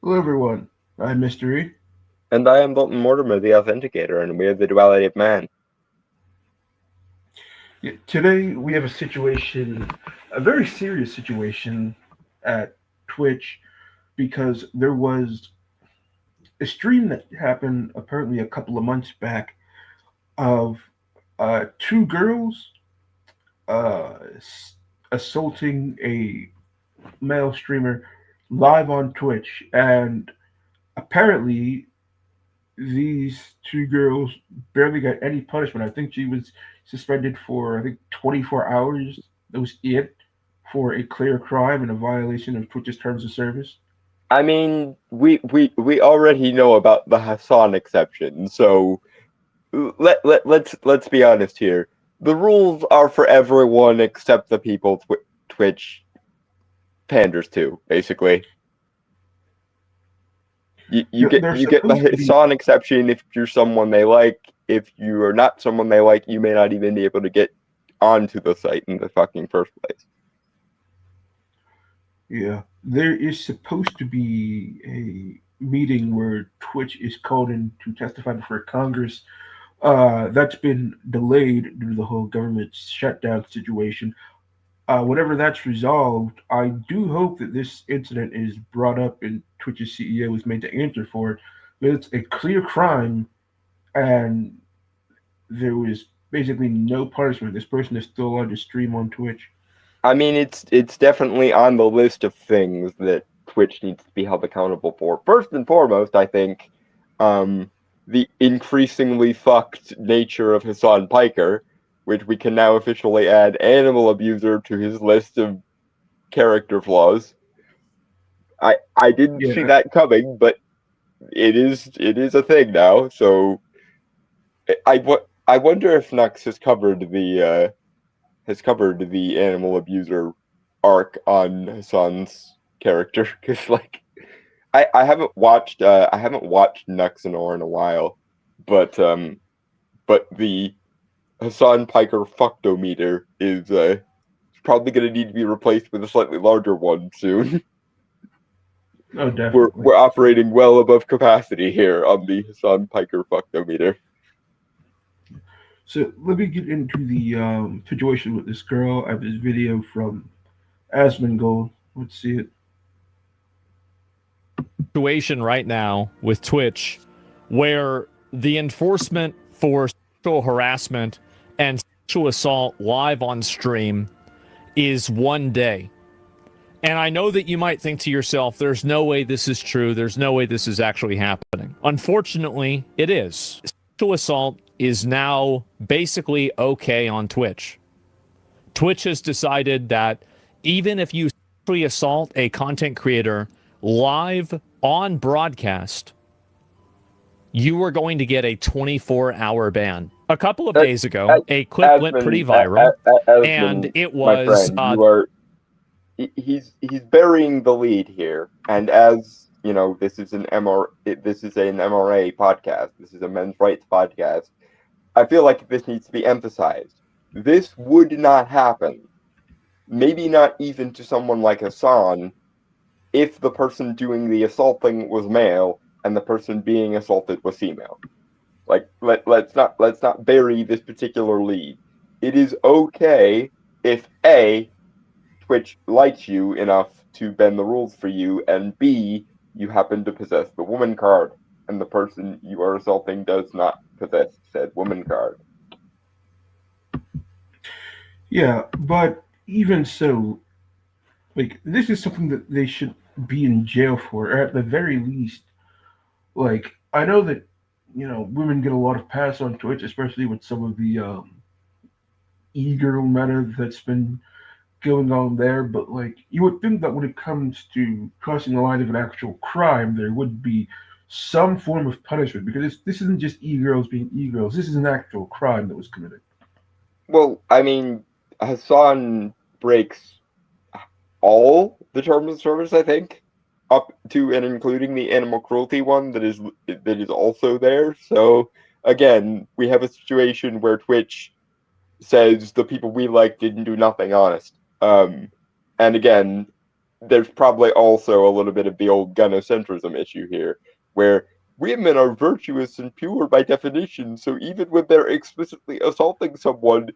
Hello, everyone. I'm Mystery. And I am Bolton Mortimer, the Authenticator, and we are the Duality of Man. Yeah, today we have a situation, a very serious situation at Twitch because there was a stream that happened apparently a couple of months back of two girls uh, assaulting a male streamer live on Twitch, and apparently these two girls barely got any punishment. I think she was suspended for 24 hours. That was it for a clear crime and a violation of Twitch's terms of service. I mean, we already know about the Hassan exception, so let's be honest here. The rules are for everyone except the people Twitch panders to, basically. They're You get the supposed to be. Hassan exception if you're someone they like. If you are not someone they like, you may not even be able to get onto the site in the fucking first place. Yeah, there is supposed to be a meeting where Twitch is called in to testify before Congress. That's been delayed due to the whole government shutdown situation. Whenever that's resolved, I do hope that this incident is brought up and Twitch's CEO is made to answer for it. But it's a clear crime, and there was basically no punishment. This person is still allowed to stream on Twitch. I mean, it's definitely on the list of things that Twitch needs to be held accountable for. First and foremost, I think um, the increasingly fucked nature of Hassan Piker, which we can now officially add animal abuser to his list of character flaws. I didn't see Yeah, that coming, but it is a thing now. So I wonder if Nux has covered the animal abuser arc on Hassan's character because I haven't watched Nuxanor in a while, but the Hassan Piker fuctometer is probably going to need to be replaced with a slightly larger one soon. oh, definitely. We're operating well above capacity here on the Hassan Piker fuctometer. So let me get into the situation with this girl. I have this video from Asmongold. Let's see it. Situation right now with Twitch where the enforcement for sexual harassment and sexual assault live on stream is 1 day. And I know that you might think to yourself, there's no way this is true. There's no way this is actually happening. Unfortunately, it is. Sexual assault is now basically okay on Twitch. Twitch has decided that even if you sexually assault a content creator live on broadcast, you are going to get a 24-hour ban. A couple of days ago, a clip went pretty viral, and it My was friend, you are he's burying the lead here, and as you know, this is an MRA podcast. This is a men's rights podcast. I feel like this needs to be emphasized. This would not happen, maybe not even to someone like Hassan, if the person doing the assaulting was male and the person being assaulted was female. Like let's not bury this particular lead. It is okay if A, Twitch likes you enough to bend the rules for you, and B, you happen to possess the woman card, and the person you are assaulting does not possess said woman card. Yeah, but even so, like this is something that they should be in jail for, or at the very least. Like I know that women get a lot of pass on Twitch, especially with some of the e-girl meta that's been going on there. But like you would think that when it comes to crossing the line of an actual crime, there would be some form of punishment because this isn't just e-girls being e-girls. This is an actual crime that was committed. Well, I mean, Hassan breaks all the terms of service, I think, up to and including the animal cruelty one that is also there. So again, we have a situation where Twitch says the people we like didn't do nothing honest. And again, there's probably also a little bit of the old gynocentrism issue here, where women are virtuous and pure by definition, so even when they're explicitly assaulting someone,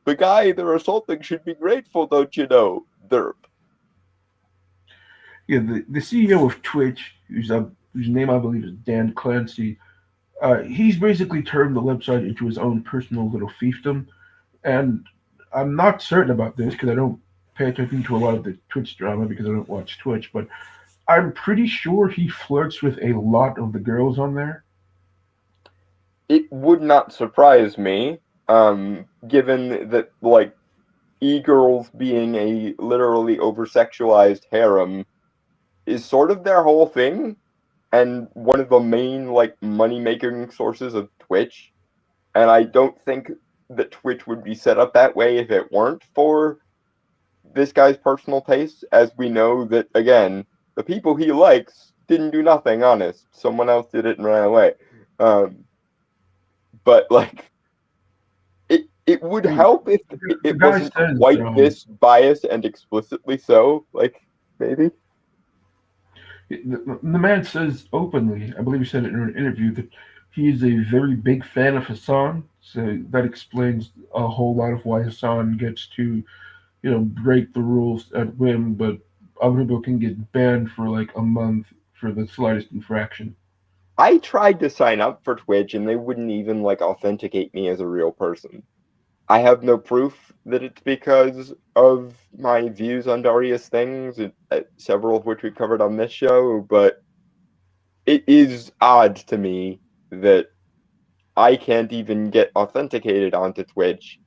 the guy they're assaulting should be grateful, don't you know? Derp. Yeah, the CEO of Twitch, whose name I believe is Dan Clancy, he's basically turned the website into his own personal little fiefdom. And I'm not certain about this because I don't pay attention to a lot of the Twitch drama because I don't watch Twitch, but I'm pretty sure he flirts with a lot of the girls on there. It would not surprise me, given that, like, e-girls being a literally over-sexualized harem is sort of their whole thing, and one of the main, like, money-making sources of Twitch. And I don't think that Twitch would be set up that way if it weren't for this guy's personal taste, as we know that, again, the people he likes didn't do nothing, honest. Someone else did it and ran away. But, like, it would I mean, help if the it guy wasn't says, quite this biased and explicitly so, like, maybe. the man says openly, I believe he said it in an interview, that he is a very big fan of Hassan. So that explains a whole lot of why Hassan gets to, break the rules at whim, but other people can get banned for like a month for the slightest infraction. I tried to sign up for Twitch and they wouldn't even, like, authenticate me as a real person. I have no proof that it's because of my views on various things, several of which we covered on this show, but it is odd to me that I can't even get authenticated onto Twitch,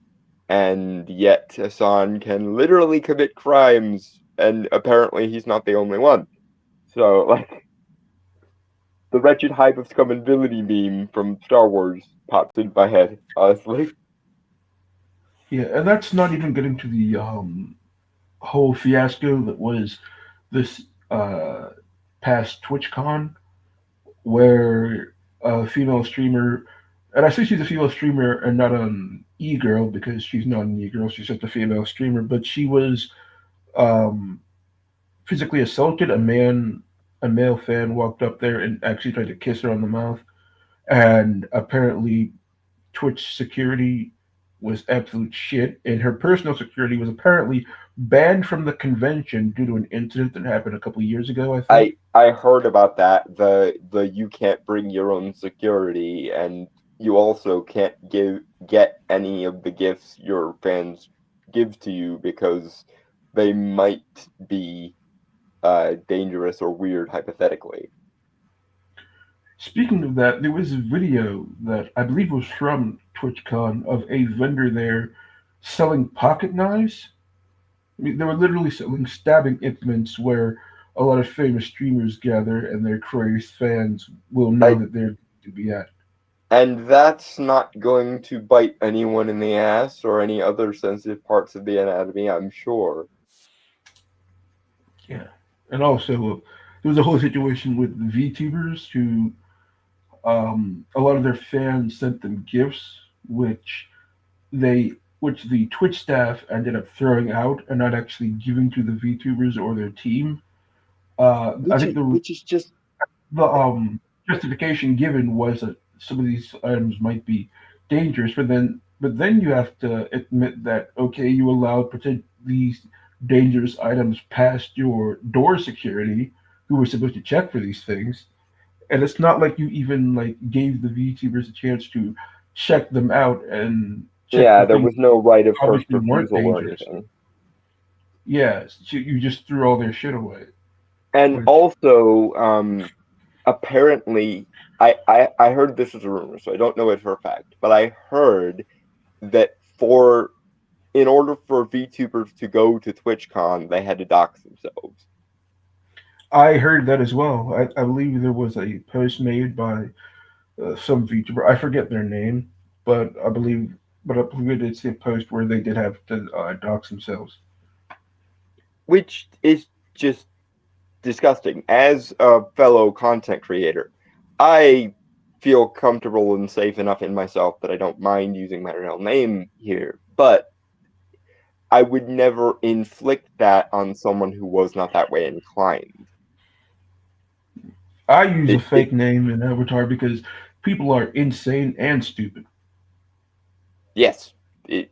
and yet Hassan can literally commit crimes, and apparently he's not the only one. So, like, the wretched hive of scum and villainy meme from Star Wars pops in my head, honestly. Yeah, and that's not even getting to the whole fiasco that was this past TwitchCon, where a female streamer, and I say she's a female streamer and not an e-girl because she's not an e-girl, she's just a female streamer, but she was um, physically assaulted. A male fan walked up there and actually tried to kiss her on the mouth, and apparently Twitch security was absolute shit, and her personal security was apparently banned from the convention due to an incident that happened a couple of years ago, I think. I heard about that. The you can't bring your own security, and you also can't get any of the gifts your fans give to you because they might be dangerous or weird hypothetically. Speaking of that, there was a video that I believe was from TwitchCon of a vendor there selling pocket knives. I mean, they were literally selling stabbing implements where a lot of famous streamers gather and their crazed fans will know I, that they're to be at. and that's not going to bite anyone in the ass or any other sensitive parts of the anatomy, I'm sure. Yeah. And also, there was a whole situation with VTubers who, a lot of their fans sent them gifts, which the Twitch staff ended up throwing out and not actually giving to the VTubers or their team. I think Which is just the justification given was that some of these items might be dangerous, but then you have to admit that okay, you allowed these dangerous items past your door security, who were supposed to check for these things, and it's not like you even like gave the VTubers a chance to check them out and check yeah, for there things was no right of that first obviously weren't refusal or dangerous. anything. Yeah, so you just threw all their shit away. And Which also, apparently, I heard this as a rumor, so I don't know it for a fact, but I heard that in order for VTubers to go to TwitchCon, they had to dox themselves. I heard that as well. I believe there was a post made by some VTuber. I forget their name, but I believe it's a post where they did have to dox themselves. Which is just disgusting. As a fellow content creator, I feel comfortable and safe enough in myself that I don't mind using my real name here, but I would never inflict that on someone who was not that way inclined. I use a It, fake name in Avatar because people are insane and stupid. yes,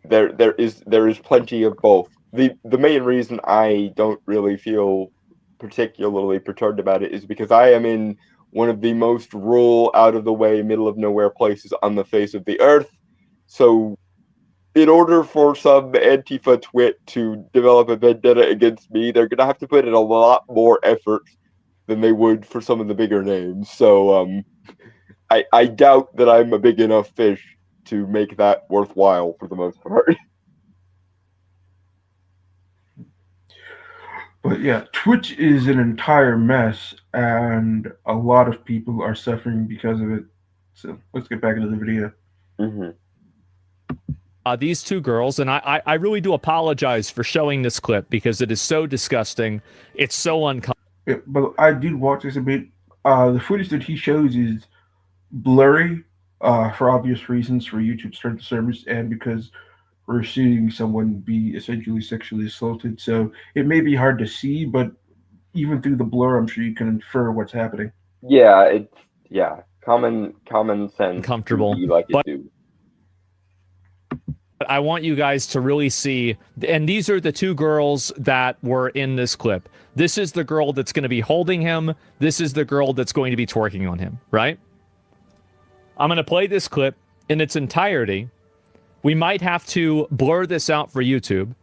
there is plenty of both. The main reason I don't really feel particularly perturbed about it is because I am in one of the most rural, out of the way, middle of nowhere places on the face of the earth. So, in order for some Antifa twit to develop a vendetta against me, they're gonna have to put in a lot more effort than they would for some of the bigger names. So, I doubt that I'm a big enough fish to make that worthwhile for the most part. But yeah, Twitch is an entire mess, and a lot of people are suffering because of it. So let's get back into the video. Mm-hmm. These two girls, and I really do apologize for showing this clip because it is so disgusting. It's so uncomfortable. Yeah, but I did watch this a bit. The footage that he shows is blurry for obvious reasons for YouTube's terms of service and because we're seeing someone be essentially sexually assaulted. So it may be hard to see, but even through the blur, I'm sure you can infer what's happening. Yeah, common sense to be like it But do. I want you guys to really see, and these are the two girls that were in this clip. This is the girl that's going to be holding him. This is the girl that's going to be twerking on him, right? I'm going to play this clip in its entirety. We might have to blur this out for YouTube,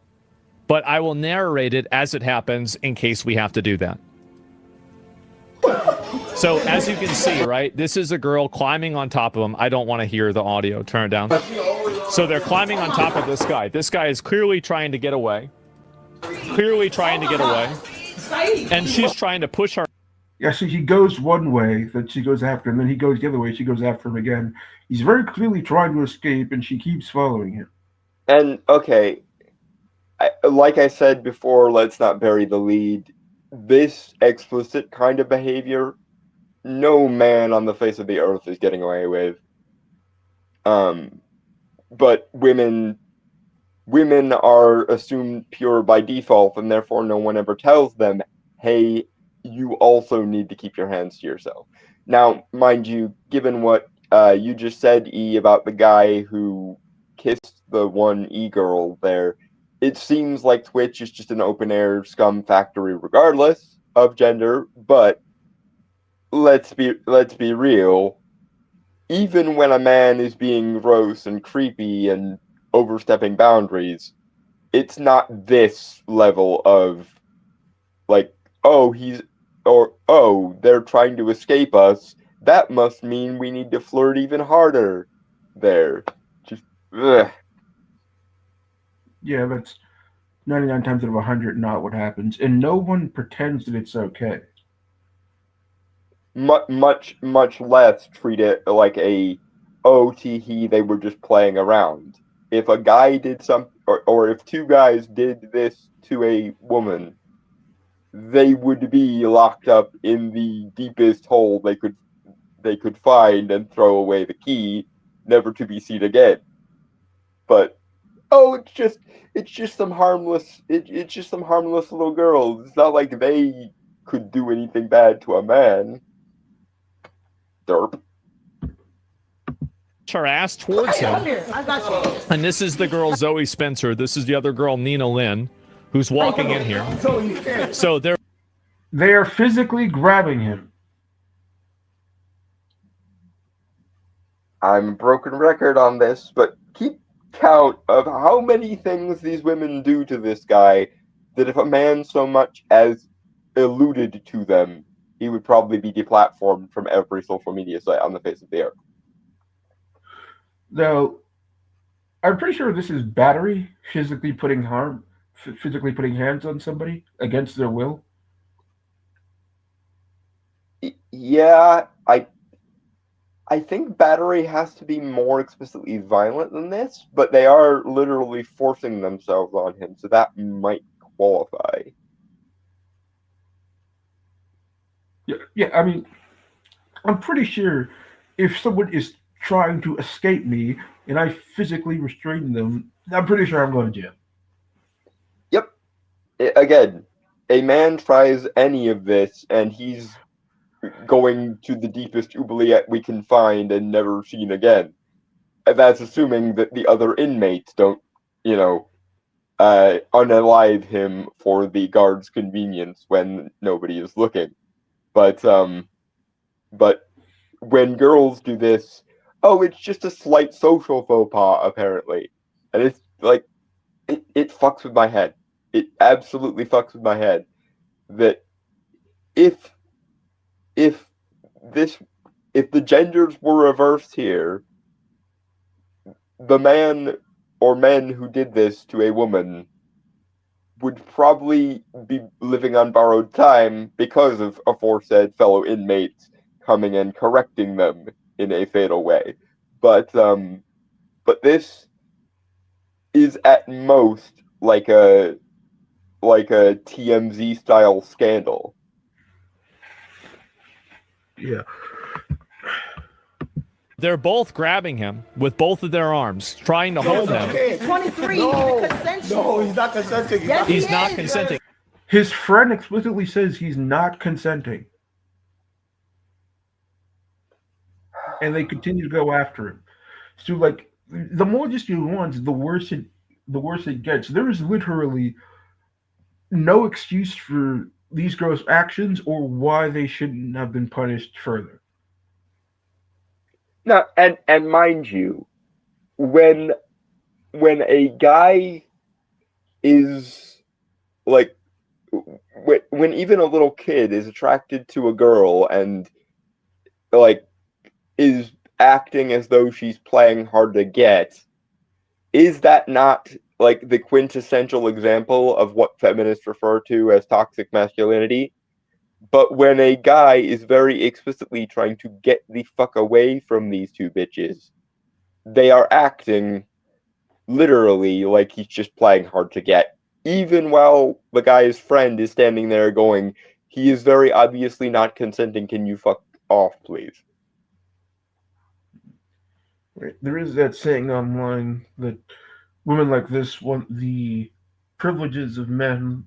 but I will narrate it as it happens in case we have to do that. So as you can see, right, this is a girl climbing on top of him. I don't want to hear the audio. Turn it down. So they're climbing on top of this guy. This guy is clearly trying to get away. Clearly trying to get away. And she's trying to push her. Yeah, so he goes one way, then she goes after him, then he goes the other way, she goes after him again. He's very clearly trying to escape, and she keeps following him. And okay, like I said before, let's not bury the lead. This explicit kind of behavior, no man on the face of the earth is getting away with. But women are assumed pure by default, and therefore no one ever tells them, hey, you also need to keep your hands to yourself. Now, mind you, given what you just said, E, about the guy who kissed the one E-girl there, it seems like Twitch is just an open-air scum factory regardless of gender, but let's be real. Even when a man is being gross and creepy and overstepping boundaries, it's not this level of like, oh, they're trying to escape us. That must mean we need to flirt even harder. There, just ugh. Yeah, that's 99 times out of 100 not what happens, and no one pretends that it's okay. Much less treat it like a tee they were just playing around. If a guy did or if two guys did this to a woman, they would be locked up in the deepest hole they could find and throw away the key, never to be seen again. But it's just some harmless little girl. It's not like they could do anything bad to a man. Derp. Her ass towards him. And this is the girl Zoe Spencer. This is the other girl Nina Lynn, who's walking in here. So they are physically grabbing him. I'm a broken record on this, but keep count of how many things these women do to this guy that if a man so much as alluded to them, he would probably be deplatformed from every social media site on the face of the earth. Though, I'm pretty sure this is battery physically putting hands on somebody against their will. Yeah, I think battery has to be more explicitly violent than this, but they are literally forcing themselves on him, so that might qualify. Yeah, I mean, I'm pretty sure if someone is trying to escape me and I physically restrain them, I'm pretty sure I'm going to jail. again, a man tries any of this, and he's going to the deepest oubliette we can find and never seen again. And that's assuming that the other inmates don't, unalive him for the guard's convenience when nobody is looking. But when girls do this, oh, it's just a slight social faux pas, apparently. And it's like, it fucks with my head. It absolutely fucks with my head that if if this if the genders were reversed here, the man or men who did this to a woman would probably be living on borrowed time because of aforesaid fellow inmates coming and correcting them in a fatal way. But this is at most like a TMZ style scandal. Yeah. They're both grabbing him with both of their arms, trying to hold him. He's 23. No, He's consensual. no, he's not consenting. Yes, He's he not is. consenting. His friend explicitly says he's not consenting. And they continue to go after him. So, like, the more this dude wants, the worse it gets. There is literally no excuse for these girls' actions or why they shouldn't have been punished further. Now, and mind you, when a guy is like, when even a little kid is attracted to a girl and like is acting as though she's playing hard to get, is that not like the quintessential example of what feminists refer to as toxic masculinity? But when a guy is very explicitly trying to get the fuck away from these two bitches, they are acting literally like he's just playing hard to get. Even while the guy's friend is standing there going, he is very obviously not consenting, can you fuck off, please? Right? There is that saying online that women like this want the privileges of men,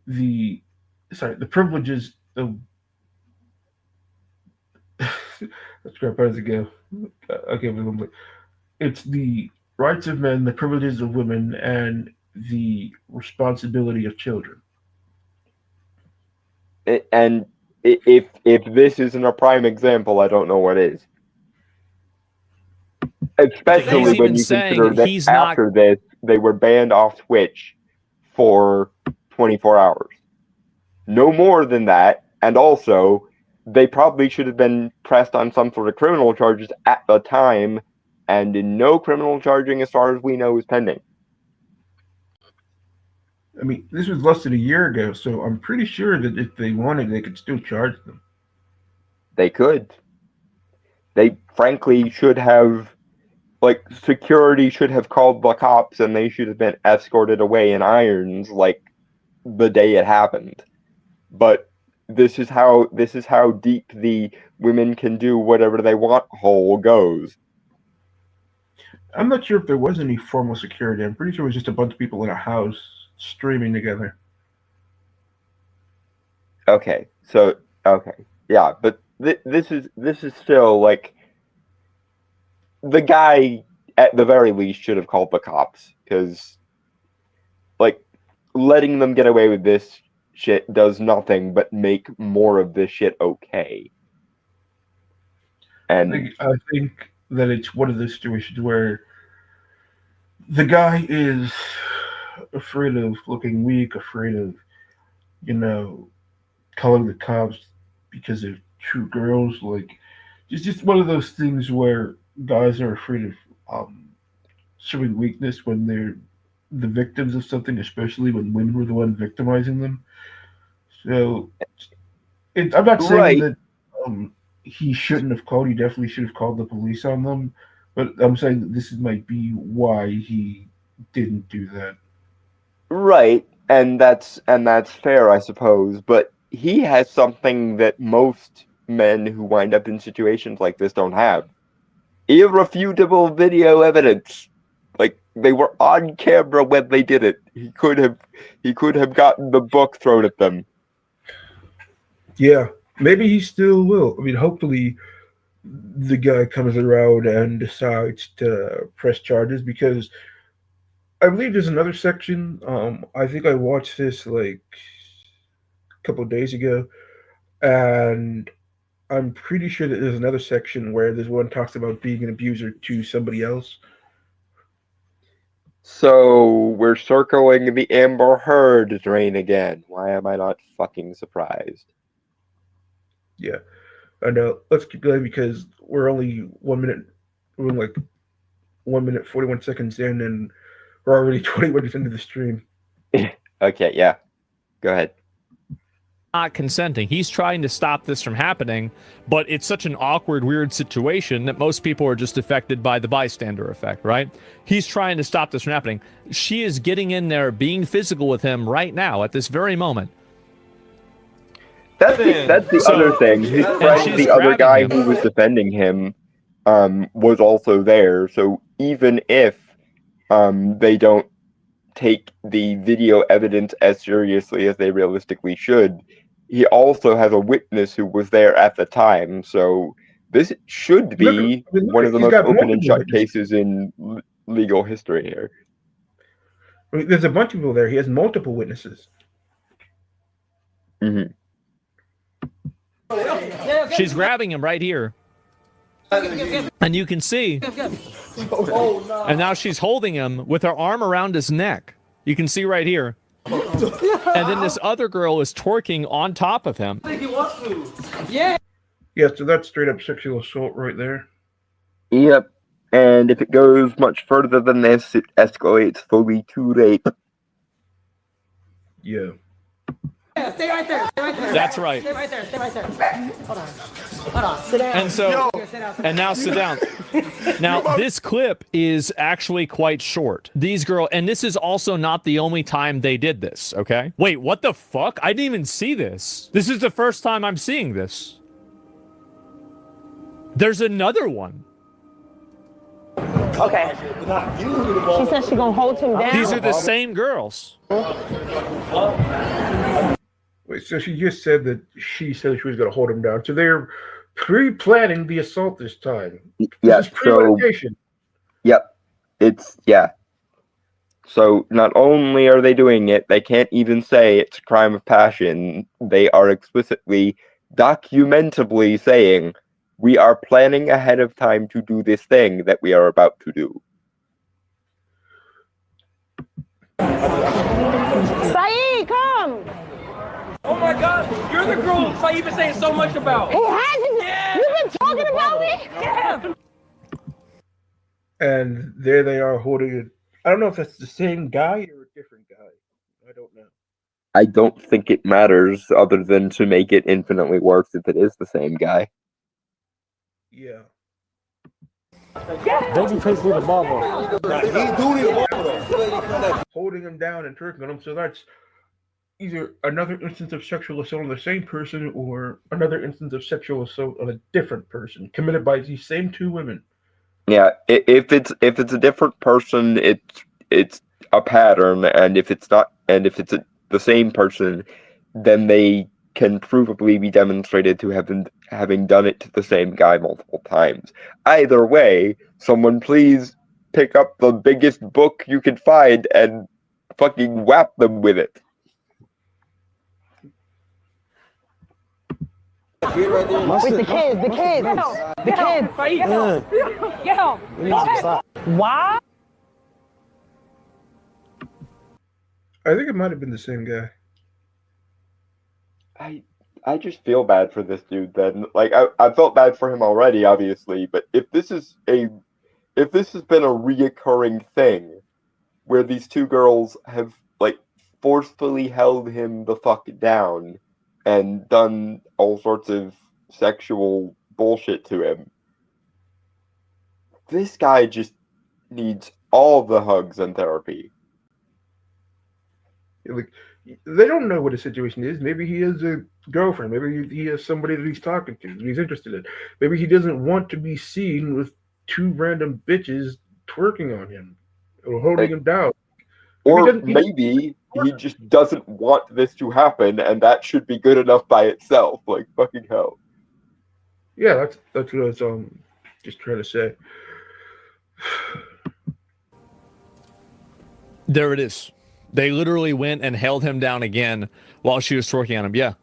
the privileges of let's grab as ago. Okay, it's the rights of men, the privileges of women, and the responsibility of children. And if this isn't a prime example, I don't know what is. Especially He's when even you saying consider that he's not- after this, they were banned off Twitch for 24 hours. No more than that, and also, they probably should have been pressed on some sort of criminal charges at the time, and no criminal charging, as far as we know, is pending. I mean, this was less than a year ago, so I'm pretty sure that if they wanted, they could still charge them. They could. They frankly should have, like, security should have called the cops, and they should have been escorted away in irons, like, the day it happened. But this is how deep the women can do whatever they want hole goes. I'm not sure if there was any formal security. I'm pretty sure it was just a bunch of people in a house streaming together. Okay, yeah, but this is still like, the guy at the very least should have called the cops, because like letting them get away with this shit does nothing but make more of this shit okay. And I think that it's one of those situations where the guy is afraid of looking weak, afraid of, calling the cops because of two girls. Like, it's just one of those things where guys are afraid of showing weakness when they're the victims of something, especially when women were the one victimizing them. So, I'm not saying Right. that he shouldn't have called. He definitely should have called the police on them. But I'm saying that this might be why he didn't do that. right, and that's fair, I suppose, but he has something that most men who wind up in situations like this don't have. Irrefutable video evidence. Like, They were on camera when they did it. He could have gotten the book thrown at them. Yeah, maybe he still will. I mean, hopefully the guy comes around and decides to press charges because I believe there's another section. I think I watched this like a couple of days ago, and I'm pretty sure that there's another section where this one talks about being an abuser to somebody else. So we're circling the Amber Heard drain again. Why am I not fucking surprised? Yeah, and let's keep going because we're only 1 minute. We're like 1 minute 41 seconds in, and we're already 20 minutes into the stream. Okay, yeah. Go ahead. Not consenting. He's trying to stop this from happening, but it's such an awkward, weird situation that most people are just affected by the bystander effect, right? He's trying to stop this from happening. She is getting in there, being physical with him right now at this very moment. That's the other thing. His friend, the other guy who was defending him, was also there. So even if they don't take the video evidence as seriously as they realistically should, he also has a witness who was there at the time. So this should be one of the most open and shut cases in legal history here. I mean, there's a bunch of people there. He has multiple witnesses. Mm-hmm. She's grabbing him right here. And you can see. And now she's holding him with her arm around his neck. You can see right here. And then this other girl is twerking on top of him. Yeah, so that's straight up sexual assault right there. Yep. And if it goes much further than this, it escalates fully to rape. Yeah. Yeah, stay right there. Stay right there. That's right. Stay right there. Stay right there. Hold on. Hold on. Sit down. And so, and now sit down. Now, Now, this clip is actually quite short. These girls, and this is also not the only time they did this, okay? Wait, what the fuck? I didn't even see this. This is the first time I'm seeing this. There's another one. Okay. She said she's gonna hold him down. These are the same girls. Wait, so she just said that she said she was going to hold him down. So they're pre-planning the assault this time. Yeah, this is premeditation. Yep. Yeah. So not only are they doing it, they can't even say it's a crime of passion. They are explicitly, documentably saying, we are planning ahead of time to do this thing that we are about to do. Saeed, come! Oh my God, you're the girl Saeed been saying so much about. He hasn't. Yeah. You've been talking about me. Yeah. And there they are holding it. I don't know if that's the same guy or a different guy. I don't know. I don't think it matters other than to make it infinitely worse if it is the same guy. Yeah. Don't be facing the ball. He do need a ball. Holding him down and twerking on him. So that's either another instance of sexual assault on the same person or another instance of sexual assault on a different person committed by these same two women. Yeah, if it's a different person, it's a pattern, and if it's not, and if it's the same person, then they can provably be demonstrated to have been having done it to the same guy multiple times. Either way, someone please pick up the biggest book you can find and fucking whap them with it. With the kids. Get him. Why? I think it might have been the same guy. I just feel bad for this dude then. Like I felt bad for him already, obviously, but if this has been a reoccurring thing where these two girls have like forcefully held him the fuck down and done all sorts of sexual bullshit to him, this guy just needs all the hugs and therapy. Like, they don't know what his situation is. Maybe he has a girlfriend. Maybe he has somebody that he's talking to, that he's interested in. Maybe he doesn't want to be seen with two random bitches twerking on him. or holding him down. Or doesn't- he- maybe he just doesn't want this to happen, and that should be good enough by itself. Like, fucking hell. Yeah, that's what I was just trying to say. There it is. They literally went and held him down again while she was twerking on him. Yeah.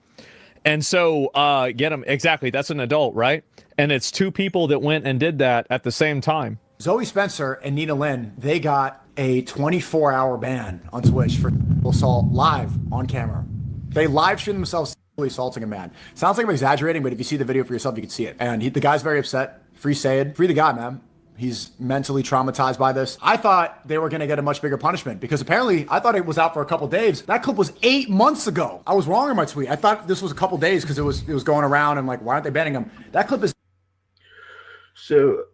And so, get him. Exactly. That's an adult, right? And it's two people that went and did that at the same time. Zoe Spencer and Nina Lynn, they got a 24-hour ban on Twitch for assault live on camera. They live streamed themselves sexually assaulting a man. Sounds like I'm exaggerating, but if you see the video for yourself, you can see it. And the guy's very upset. Free Sayed. Free the guy, man. He's mentally traumatized by this. I thought they were going to get a much bigger punishment because apparently I thought it was out for a couple days. That clip was 8 months ago. I was wrong in my tweet. I thought this was a couple days because it was going around and like, why aren't they banning him? That clip is. So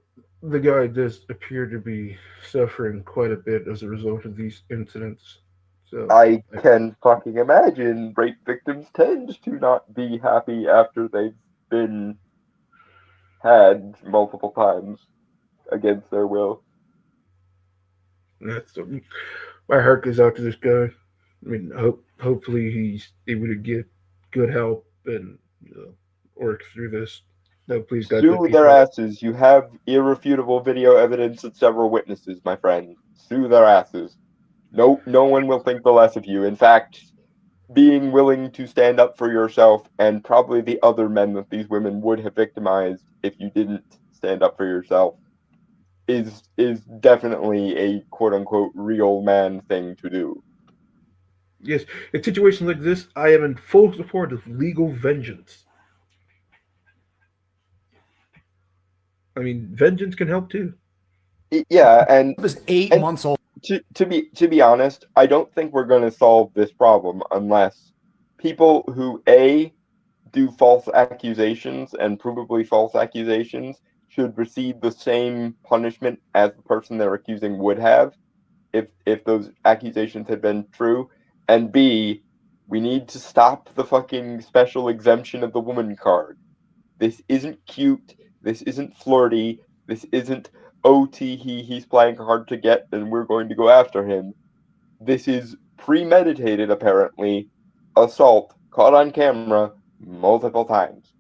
the guy does appear to be suffering quite a bit as a result of these incidents. So I can fucking imagine rape victims tend to not be happy after they've been had multiple times against their will. that's my heart goes out to this guy. I mean, hopefully he's able to get good help and work through this. No, please, God, Sue their asses. You have irrefutable video evidence and several witnesses, my friend. Sue their asses. No one will think the less of you. In fact, being willing to stand up for yourself and probably the other men that these women would have victimized if you didn't stand up for yourself is definitely a quote-unquote real man thing to do. Yes, in situations like this, I am in full support of legal vengeance. I mean, vengeance can help too. Yeah, and It was 8 months old. To be honest, I don't think we're going to solve this problem unless people who do false accusations and provably false accusations should receive the same punishment as the person they're accusing would have if those accusations had been true. And B, we need to stop the fucking special exemption of the woman card. This isn't cute. This isn't flirty. This isn't he's playing hard to get and we're going to go after him. This is premeditated, apparently, assault caught on camera multiple times.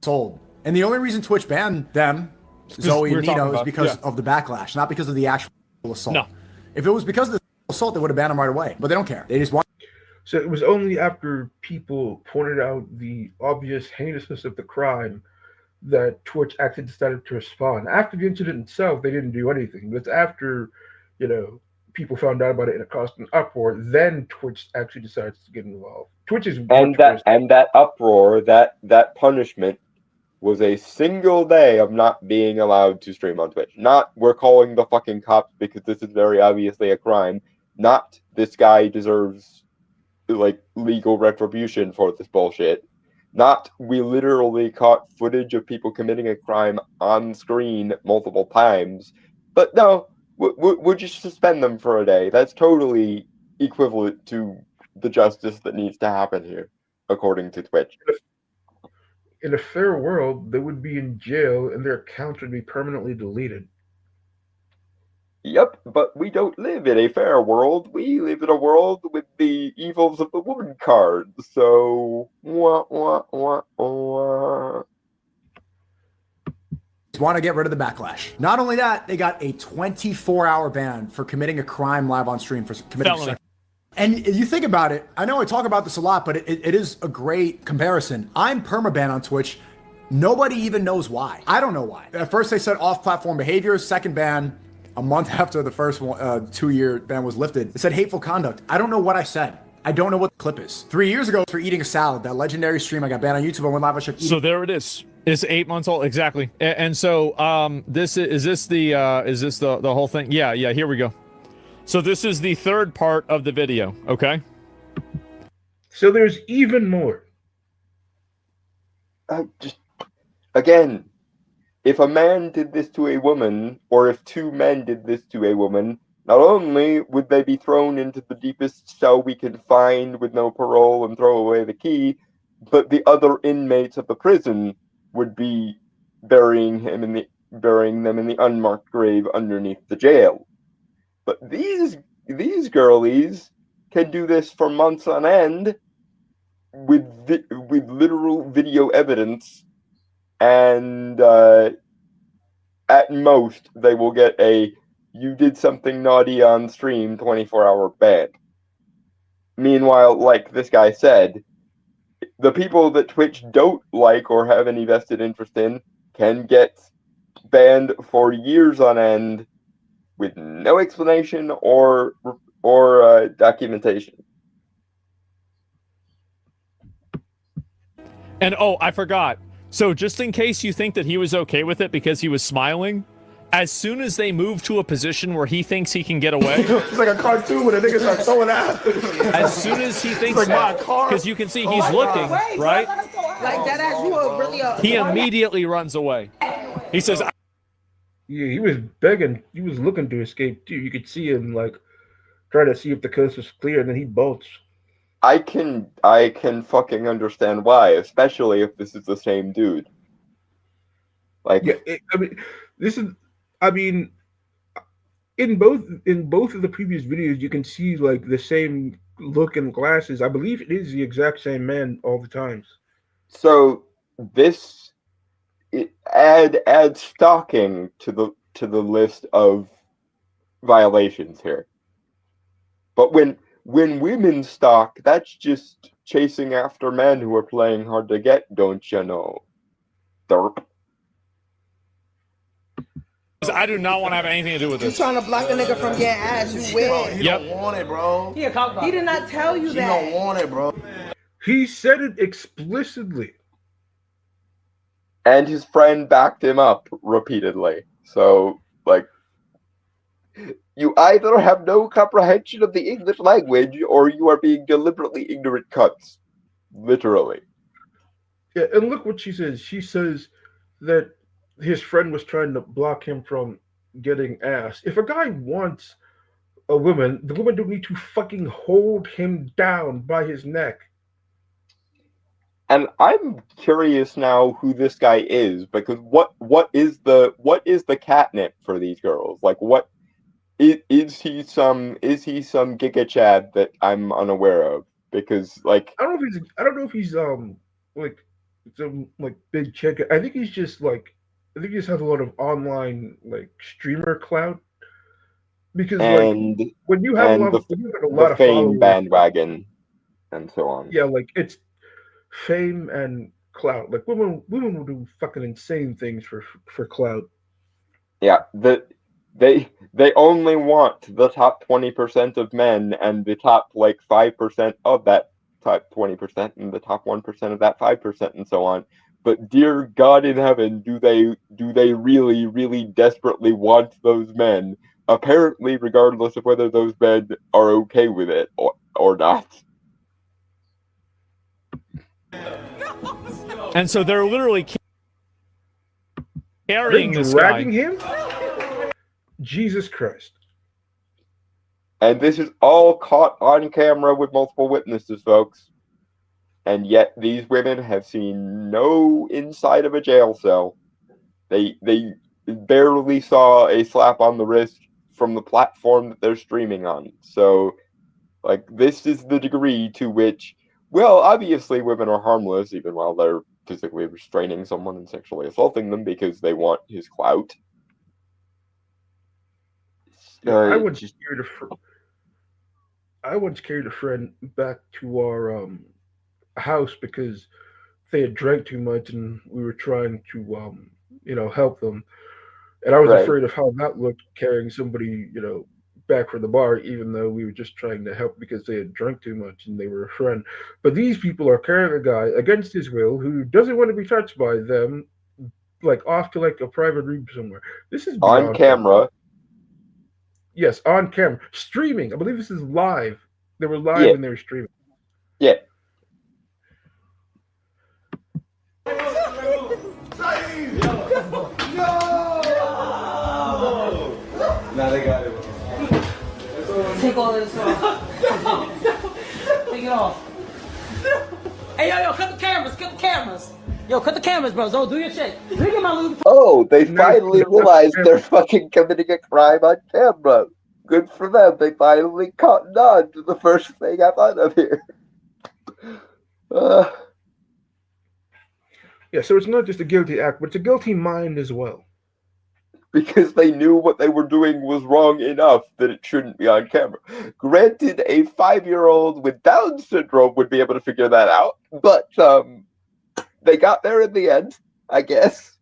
Sold. And the only reason Twitch banned them, Zoe and Nino, is because of the backlash, not because of the actual assault. No. If it was because of the assault, they would have banned them right away. But they don't care. They just want. So it was only after people pointed out the obvious heinousness of the crime that Twitch actually decided to respond. After the incident itself, they didn't do anything. But after, people found out about it and it caused an uproar, then Twitch actually decides to get involved. Twitch is that uproar, that punishment was a single day of not being allowed to stream on Twitch. Not we're calling the fucking cops because this is very obviously a crime. Not this guy deserves legal retribution for this bullshit. Not we literally caught footage of people committing a crime on screen multiple times. But no, we'll just suspend them for a day. That's totally equivalent to the justice that needs to happen here, according to Twitch. In a fair world, they would be in jail and their accounts would be permanently deleted. Yep, but we don't live in a fair world. We live in a world with the evils of the woman card. So, want to get rid of the backlash. Not only that, they got a 24-hour ban for committing a crime live on stream for committing sex. And you think about it, I know I talk about this a lot, but it is a great comparison. I'm permaban on Twitch. Nobody even knows why. I don't know why. At first they said off-platform behavior. Second ban, a month after the first 2-year ban was lifted, it said hateful conduct. I don't know what I said. I don't know what the clip is. 3 years ago, for eating a salad, that legendary stream I got banned on YouTube. I went live. So there it is. It's 8 months old, exactly. And so this is this the whole thing? Yeah. Here we go. So this is the third part of the video. Okay. So there's even more. Again, if a man did this to a woman, or if two men did this to a woman, not only would they be thrown into the deepest cell we can find with no parole and throw away the key, but the other inmates of the prison would be burying them in the unmarked grave underneath the jail. But these girlies can do this for months on end with literal video evidence, and at most they will get a "you did something naughty on stream" 24-hour ban. Meanwhile, like this guy said, the people that Twitch don't like or have any vested interest in can get banned for years on end with no explanation or documentation. And oh, I forgot. So just in case you think that he was okay with it because he was smiling, as soon as they move to a position where he thinks he can get away, It's like a cartoon when a nigga start throwing out. as soon as he thinks like my that, car. because you can see he's looking, right? Like that ass, you are really a. He immediately runs away. He says, Yeah, he was begging. He was looking to escape too. You could see him like try to see if the coast was clear, and then he bolts. I can fucking understand why, especially if this is the same dude. Like, Yeah, I mean, in both of the previous videos, you can see like the same look and glasses. I believe it is the exact same man all the times. so this add stalking to the list of violations here. But when women stalk, that's just chasing after men who are playing hard to get, don't you know? Derp. I do not want to have anything to do with You this. trying to block a nigga from getting ass? You weird. He don't want it, bro. He a cop blocker. He did not tell you He that. don't want it, bro. He said it explicitly. And his friend backed him up repeatedly. So, like, you either have no comprehension of the English language, or you are being deliberately ignorant cunts. Literally. Yeah, and look what she says. She says that his friend was trying to block him from getting ass. If a guy wants a woman, the woman don't need to fucking hold him down by his neck. And I'm curious now who this guy is, because what is the catnip for these girls? Like, what is he some Giga Chad that I'm unaware of? Because, like, I don't know if he's like some like big chick. I think he's just like, I think he just has a lot of online like streamer clout. Because and like when you have a lot the of fame followers, bandwagon and so on. yeah, like it's fame and clout. Like women will do fucking insane things for clout. Yeah, they only want the top 20% of men and the top like 5% of that top 20% and the top 1% of that 5% and so on. But dear God in heaven, do they really, really desperately want those men? Apparently, regardless of whether those men are okay with it or not. And so they're literally Are carrying they this dragging guy. him? Jesus Christ. And this is all caught on camera with multiple witnesses, folks. And yet these women have seen no inside of a jail cell. They barely saw a slap on the wrist from the platform that they're streaming on. So, like, this is the degree to which, well, obviously women are harmless even while they're physically restraining someone and sexually assaulting them because they want his clout. I once carried a friend back to our house because they had drank too much and we were trying to help them. And I was Right. afraid of how that looked carrying somebody, back from the bar, even though we were just trying to help because they had drank too much and they were a friend. But these people are carrying a guy against his will who doesn't want to be touched by them, like off to like a private room somewhere. This is On beyond camera. Yes, on camera. Streaming. I believe this is live. They were live Yeah. and they were streaming. Yeah. Now they got it. Take all this off. Take it off. Hey, yo, cut the cameras, cut the cameras. Yo, cut the cameras, bro. Zo, do your shit. Look at my Louis. Oh, they No, finally no, realized no. they're fucking committing a crime on camera. Good for them. They finally caught on to the first thing I thought of here. Yeah, so it's not just a guilty act, but it's a guilty mind as well. Because they knew what they were doing was wrong enough that it shouldn't be on camera. Granted, a 5-year-old with Down syndrome would be able to figure that out, but they got there in the end, I guess.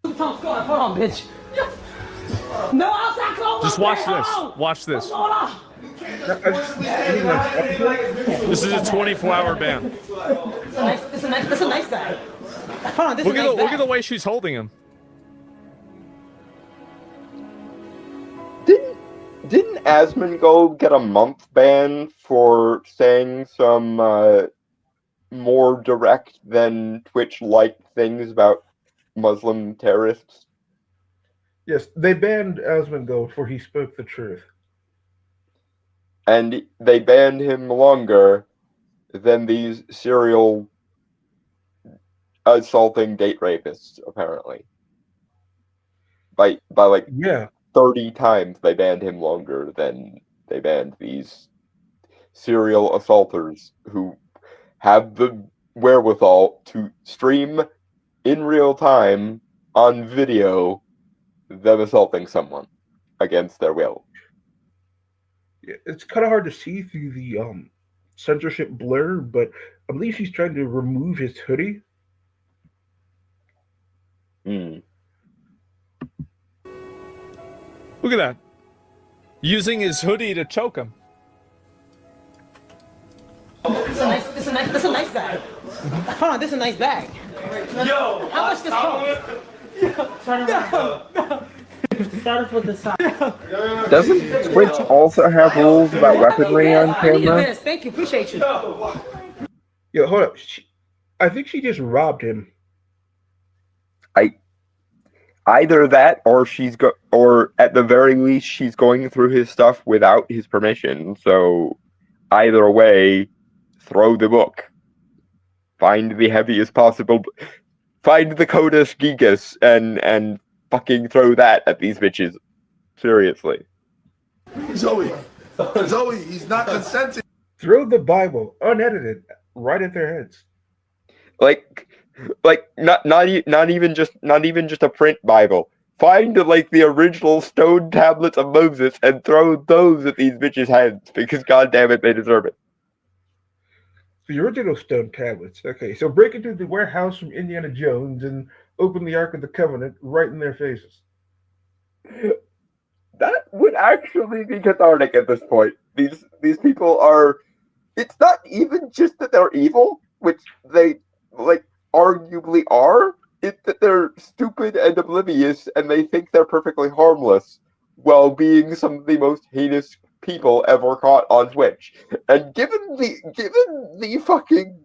Hold on, bitch. No outside clothes. Just watch this. Watch this. Hold on. This is a 24-hour ban. This is a nice guy. Hold on, this Look is a at nice look guy. at the way she's holding him. Didn't Asmongold get a month ban for saying some more direct than Twitch-like things about Muslim terrorists? Yes, they banned Asmongold for he spoke the truth. And they banned him longer than these serial assaulting date rapists, apparently. By like Yeah, 30 times they banned him longer than they banned these serial assaulters who have the wherewithal to stream in real time on video them assaulting someone against their will. it's kind of hard to see through the censorship blur, but I believe she's trying to remove his hoodie. Mm. Look at that. Using his hoodie to choke him. This is a nice guy. Hold on, this is a nice bag. Yo, How much this cost? Started with the side. Doesn't Twitch also have rules about weaponry on I need camera? this. Thank you. Appreciate you. Yeah, hold up. I think she just robbed him. Either that, or at the very least, she's going through his stuff without his permission. So, either way, throw the book. Find the heaviest possible. Find the Codex Gigas and fucking throw that at these bitches. Seriously. Zoe, he's not consenting. Throw the Bible, unedited, right at their heads. Like not even just a print Bible. Find like the original stone tablets of Moses and throw those at these bitches' heads because goddamn it, they deserve it. The original stone tablets. Okay, so break into the warehouse from Indiana Jones and open the Ark of the Covenant right in their faces. That would actually be cathartic at this point. These people are. It's not even just that they're evil, which they like arguably are. It's that they're stupid and oblivious, and they think they're perfectly harmless, while being some of the most heinous people ever caught on Twitch. And given the fucking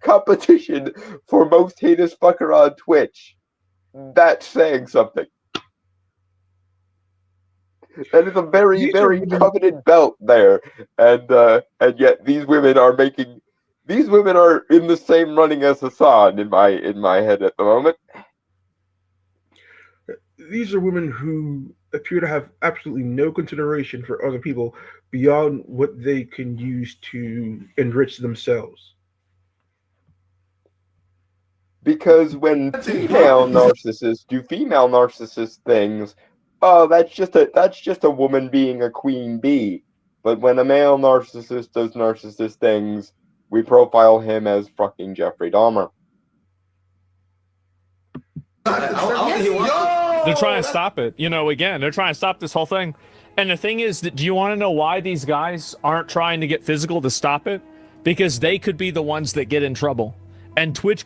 competition for most heinous fucker on Twitch, that's saying something. That is a very, very coveted belt there, and yet these women are in the same running as Hassan in my head at the moment. These are women who appear to have absolutely no consideration for other people beyond what they can use to enrich themselves. Because when female narcissists do female narcissist things, oh, that's just a woman being a queen bee. But when a male narcissist does narcissist things, we profile him as fucking Jeffrey Dahmer. They're trying to stop it. Again, they're trying to stop this whole thing. And the thing is, do you want to know why these guys aren't trying to get physical to stop it? Because they could be the ones that get in trouble. And Twitch.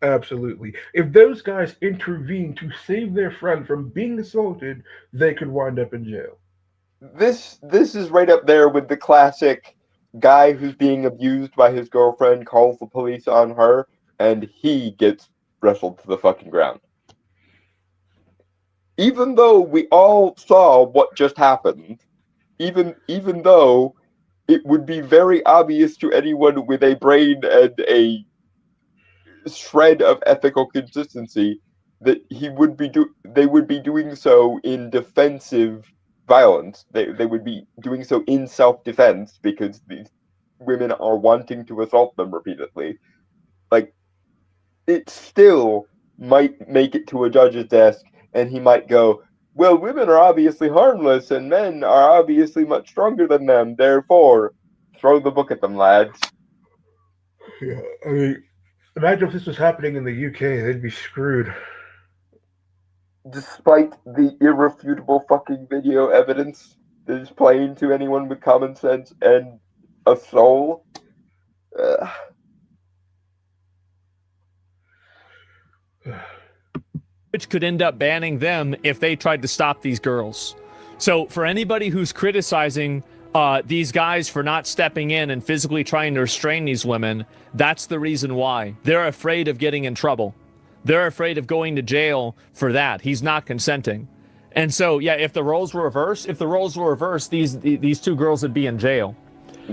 Absolutely. If those guys intervene to save their friend from being assaulted, they could wind up in jail. This is right up there with the classic guy who's being abused by his girlfriend calls the police on her, and he gets wrestled to the fucking ground. Even though we all saw what just happened, even though it would be very obvious to anyone with a brain and a shred of ethical consistency that they would be doing so in defensive violence. They would be doing so in self-defense because these women are wanting to assault them repeatedly. Like, it still might make it to a judge's desk, and he might go, well, women are obviously harmless, and men are obviously much stronger than them, therefore, throw the book at them, lads. Yeah, I mean, imagine if this was happening in the UK, they'd be screwed. Despite the irrefutable fucking video evidence that is plain to anyone with common sense and a soul. Which could end up banning them if they tried to stop these girls. So for anybody who's criticizing these guys for not stepping in and physically trying to restrain these women, that's the reason why. They're afraid of getting in trouble. They're afraid of going to jail for that. He's not consenting. And so, yeah, if the roles were reversed, these two girls would be in jail.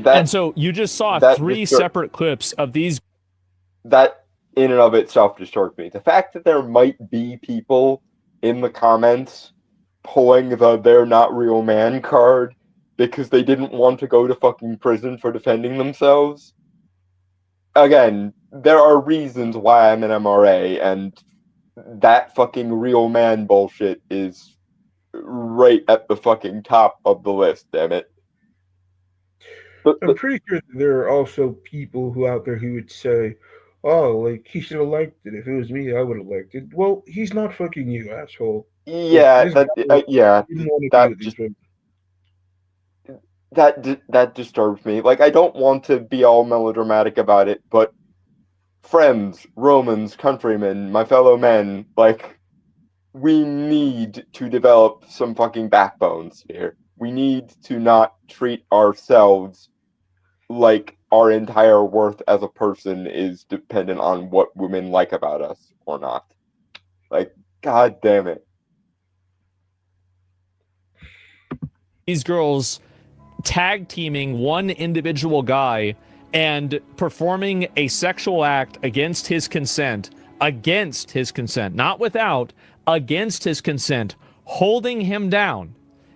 And so you just saw three separate clips of these. That in and of itself disturbs me. The fact that there might be people in the comments pulling the "they're not real man" card because they didn't want to go to fucking prison for defending themselves. Again, there are reasons why I'm an MRA, and that fucking real man bullshit is right at the fucking top of the list, damn it. I'm pretty sure there are also people out there who would say, oh, like, he should have liked it. If it was me, I would have liked it. Well, he's not fucking you, asshole. Yeah, that disturbs me. Like, I don't want to be all melodramatic about it, but friends, Romans, countrymen, my fellow men, like, we need to develop some fucking backbones here. We need to not treat ourselves like our entire worth as a person is dependent on what women like about us or not. Like, god damn it. These girls tag teaming one individual guy and performing a sexual act against his consent, not without, against his consent, holding him down.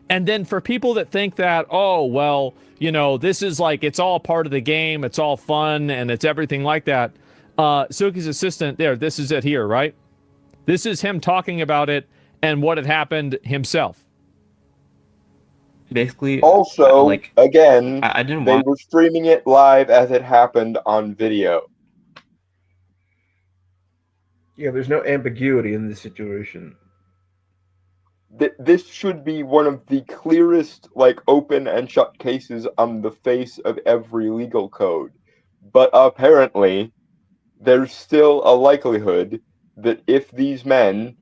And then for people that think that, oh, well, you know, this is like, it's all part of the game, it's all fun, and it's everything like that. Suki's assistant, this is it here, right? This is him talking about it and what had happened himself. Basically, also, like, again, I didn't they want... were streaming it live as it happened on video. Yeah, there's no ambiguity in this situation. This should be one of the clearest, like, open and shut cases on the face of every legal code. But apparently, there's still a likelihood that if these men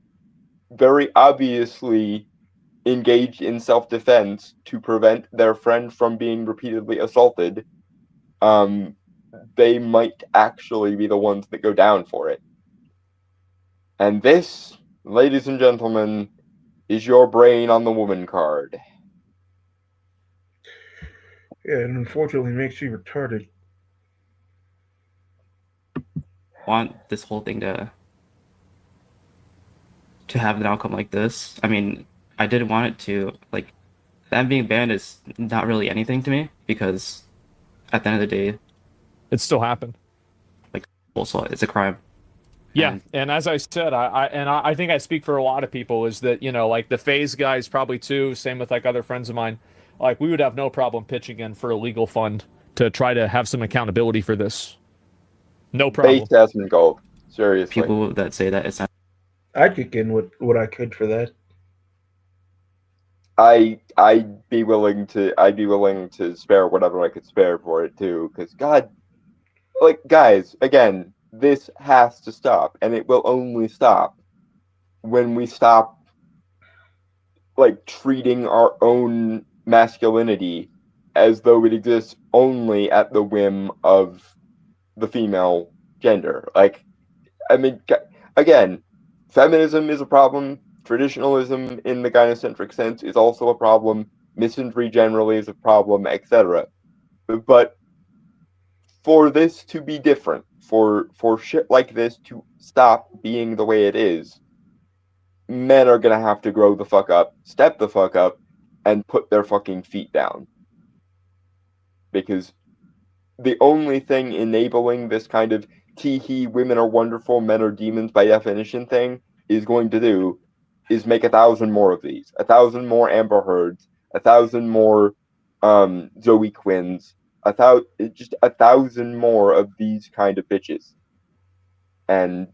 very obviously engaged in self-defense to prevent their friend from being repeatedly assaulted, they might actually be the ones that go down for it. And this, ladies and gentlemen, is your brain on the woman card. Yeah, and unfortunately makes you retarded. Want this whole thing to have an outcome like this. I mean, I didn't want it to, like, them being banned is not really anything to me, because at the end of the day, it still happened. Like, also, it's a crime. Yeah, and as I said, I think I speak for a lot of people, is that, you know, like the FaZe guys probably too, same with like other friends of mine, like we would have no problem pitching in for a legal fund to try to have some accountability for this. No problem. Base Jasmine Gold. Seriously. People that say that it's not... I'd kick in what I could for that. I'd be willing to spare whatever I could spare for it too, because God, like, guys, again, this has to stop, and it will only stop when we stop, like, treating our own masculinity as though it exists only at the whim of the female gender. Like, I mean, again, feminism is a problem. Traditionalism in the gynocentric sense is also a problem. Misandry generally is a problem, etc. But for this to be different, for shit like this to stop being the way it is, men are gonna have to grow the fuck up, step the fuck up, and put their fucking feet down. Because the only thing enabling this kind of tee-hee, women are wonderful, men are demons by definition thing is going to do is make 1,000 more of these. 1,000 more Amber Heards, 1,000 more Zoe Quinns, just 1,000 more of these kind of bitches. And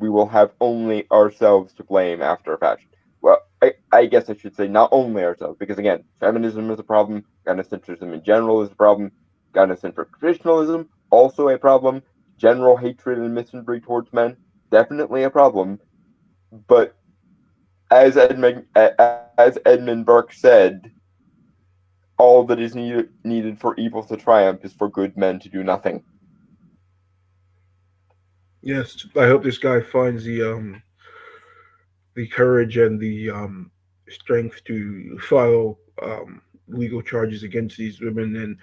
we will have only ourselves to blame after a fashion. Well, I guess I should say not only ourselves, because again, feminism is a problem, gynocentrism in general is a problem, gynocentric traditionalism, also a problem, general hatred and misandry towards men, definitely a problem, but as Edmund Burke said, all that is needed for evil to triumph is for good men to do nothing. Yes, I hope this guy finds the courage and the strength to file legal charges against these women and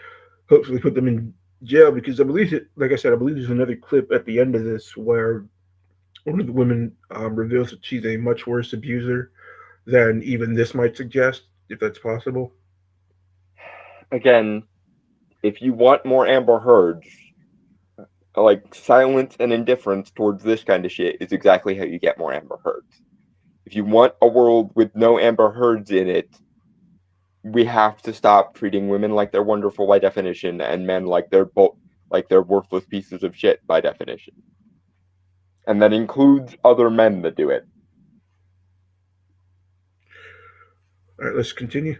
hopefully put them in jail because I believe it. Like I said, I believe there's another clip at the end of this where one of the women reveals that she's a much worse abuser than even this might suggest, if that's possible. Again, if you want more Amber Heards, like silence and indifference towards this kind of shit is exactly how you get more Amber Heards. If you want a world with no Amber Heards in it, we have to stop treating women like they're wonderful by definition and men like they're worthless pieces of shit by definition. And that includes other men that do it. All right, let's continue.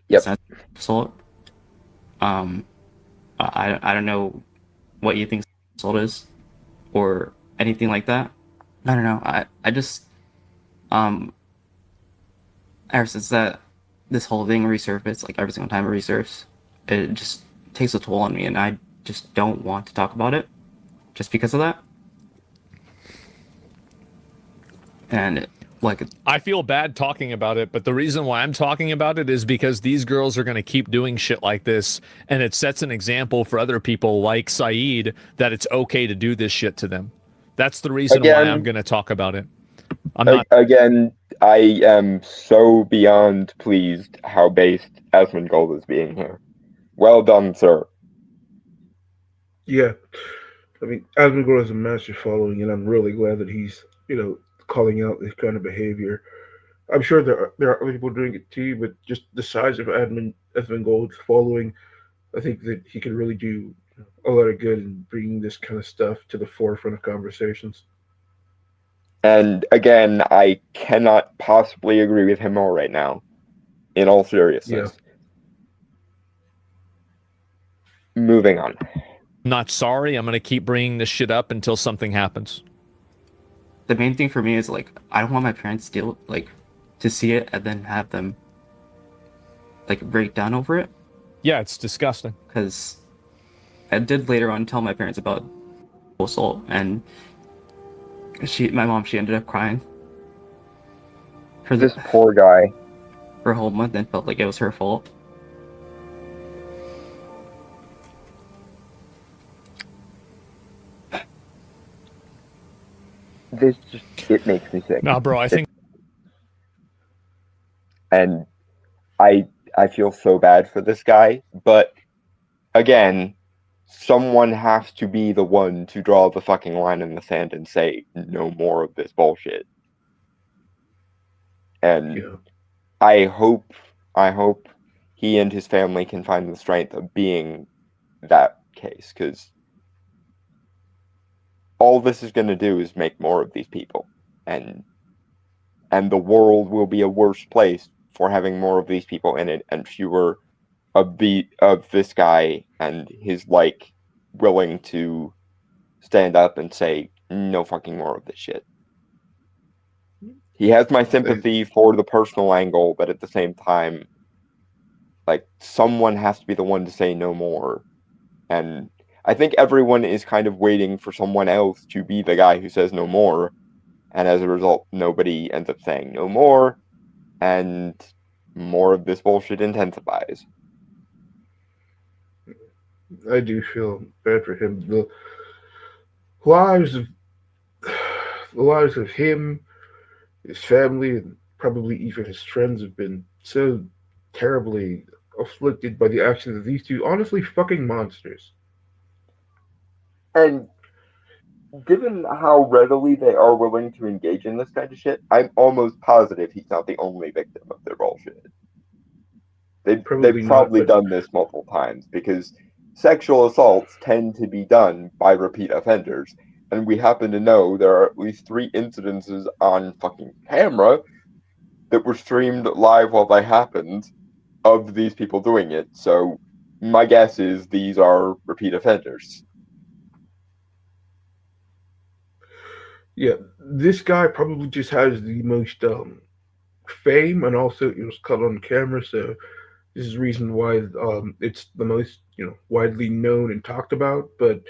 Yep. Assault. I don't know what you think assault is, or anything like that. I don't know. I just ever since that this whole thing resurfaced, like every single time it resurfaces, it just takes a toll on me, and I just don't want to talk about it, just because of that. And like, I feel bad talking about it, but the reason why I'm talking about it is because these girls are going to keep doing shit like this, and it sets an example for other people like Saeed that it's okay to do this shit to them. That's the reason why I'm going to talk about it. I'm not. Again, I am so beyond pleased how based Asmongold is being here. Well done, sir. Yeah, I mean, Asmongold has a massive following, and I'm really glad that he's calling out this kind of behavior. I'm sure there are other people doing it too, but just the size of Asmongold's following, I think that he can really do a lot of good in bringing this kind of stuff to the forefront of conversations. And again, I cannot possibly agree with him more right now. In all seriousness. Yeah. Moving on. Not sorry. I'm going to keep bringing this shit up until something happens. The main thing for me is like I don't want my parents to see it and then have them like break down over it. Yeah, it's disgusting. Because I did later on tell my parents about assault, and my mom ended up crying for this poor guy for a whole month and felt like it was her fault. This just, it makes me sick. Nah, bro, I think... And I feel so bad for this guy, but again, someone has to be the one to draw the fucking line in the sand and say, no more of this bullshit. And yeah. I hope he and his family can find the strength of being that case, because all this is going to do is make more of these people, and the world will be a worse place for having more of these people in it and fewer of this guy and his like willing to stand up and say no fucking more of this shit. He has my sympathy for the personal angle, but at the same time, like, someone has to be the one to say no more. And I think everyone is kind of waiting for someone else to be the guy who says no more. And as a result, nobody ends up saying no more. And more of this bullshit intensifies. I do feel bad for him. Lives of the lives of him, his family, and probably even his friends have been so terribly afflicted by the actions of these two honestly fucking monsters. And given how readily they are willing to engage in this kind of shit, I'm almost positive he's not the only victim of their bullshit. They've Probably not, probably but done this multiple times because sexual assaults tend to be done by repeat offenders, and we happen to know there are at least 3 incidences on fucking camera that were streamed live while they happened of these people doing it. So my guess is these are repeat offenders. yeah, this guy probably just has the most fame, and also it was caught on camera, so this is the reason why it's the most widely known and talked about. But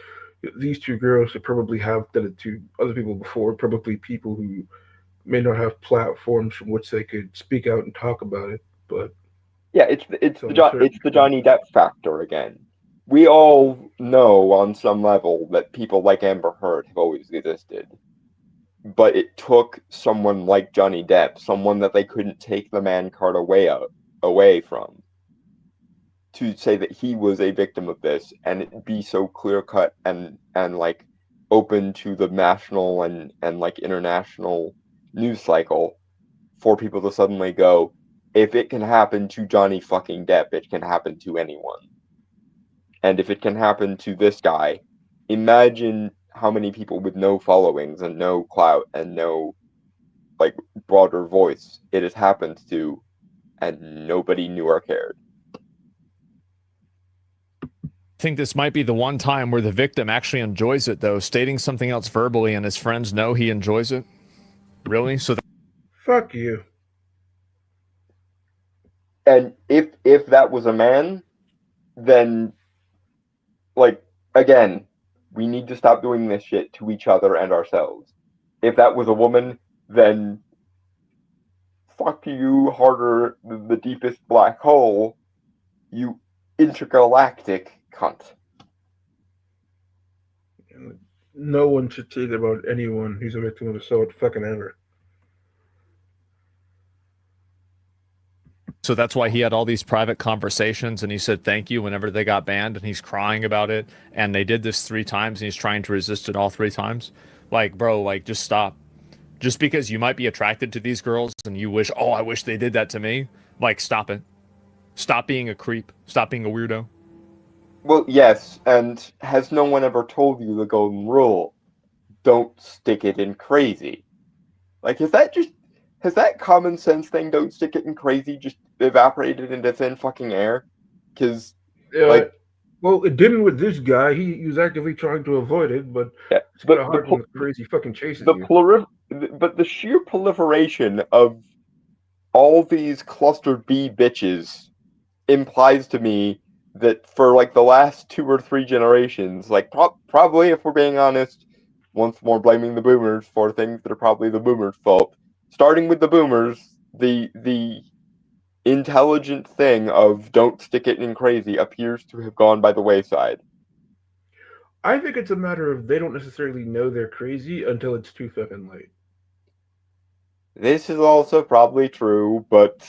these two girls that probably have done it to other people before, probably people who may not have platforms from which they could speak out and talk about it. But Yeah, to a certain it's the extent, Johnny Depp factor again. We all know on some level that people like Amber Heard have always existed, but it took someone like Johnny Depp, someone that they couldn't take the man card away from, to say that he was a victim of this, and it be so clear cut and like open to the national and like international news cycle for people to suddenly go, if it can happen to Johnny fucking Depp, it can happen to anyone. And if it can happen to this guy, imagine how many people with no followings and no clout and no like broader voice it has happened to, and nobody knew or cared. I think this might be the one time where the victim actually enjoys it, though, stating something else verbally and his friends know he enjoys it. Really? So fuck you. And if that was a man, then like again, we need to stop doing this shit to each other and ourselves. If that was a woman, then fuck you harder than the deepest black hole, you intergalactic cunt. No one should say that about anyone who's a victim of assault fucking ever. So that's why he had all these private conversations and he said thank you whenever they got banned and he's crying about it. And they did this 3 times and he's trying to resist it all 3 times. Like, bro, like, just stop. Just because you might be attracted to these girls and you wish, oh, I wish they did that to me. Like, stop it. Stop being a creep. Stop being a weirdo. Well, yes, and has no one ever told you the golden rule? Don't stick it in crazy. Like, has that common sense thing, don't stick it in crazy, just evaporated into thin fucking air? Because, like, well, it didn't with this guy. He was actively trying to avoid it, but yeah, it's kind of hard when the crazy fucking chases you. but the sheer proliferation of all these cluster B bitches implies to me that for like the last 2 or 3 generations, like probably if we're being honest, once more blaming the boomers for things that are probably the boomers' fault. Starting with the boomers, the intelligent thing of don't stick it in crazy appears to have gone by the wayside. I think it's a matter of they don't necessarily know they're crazy until it's too fucking late. This is also probably true, but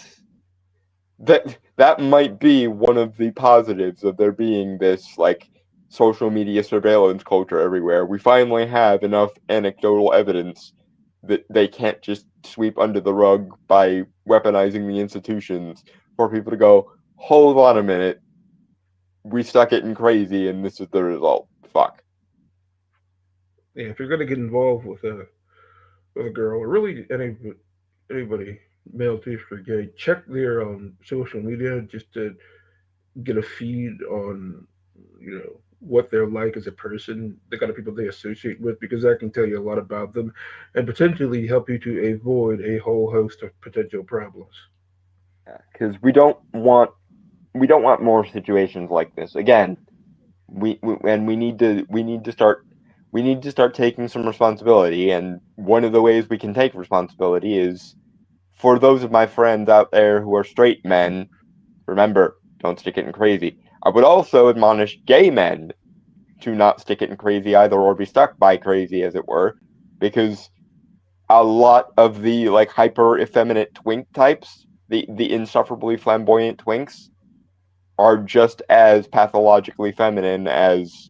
that might be one of the positives of there being this like social media surveillance culture everywhere. We finally have enough anecdotal evidence that they can't just sweep under the rug by weaponizing the institutions for people to go, hold on a minute, we stuck it in crazy and this is the result. Fuck. Yeah, if you're gonna get involved with a girl or really anybody, male, female, or gay, check their social media just to get a feed on what they're like as a person, the kind of people they associate with, because that can tell you a lot about them and potentially help you to avoid a whole host of potential problems. Because we don't want more situations like this again. We need to start taking some responsibility, and one of the ways we can take responsibility is for those of my friends out there who are straight men. Remember, don't stick it in crazy. I would also admonish gay men to not stick it in crazy either, or be stuck by crazy, as it were, because a lot of the like hyper effeminate twink types, the insufferably flamboyant twinks, are just as pathologically feminine as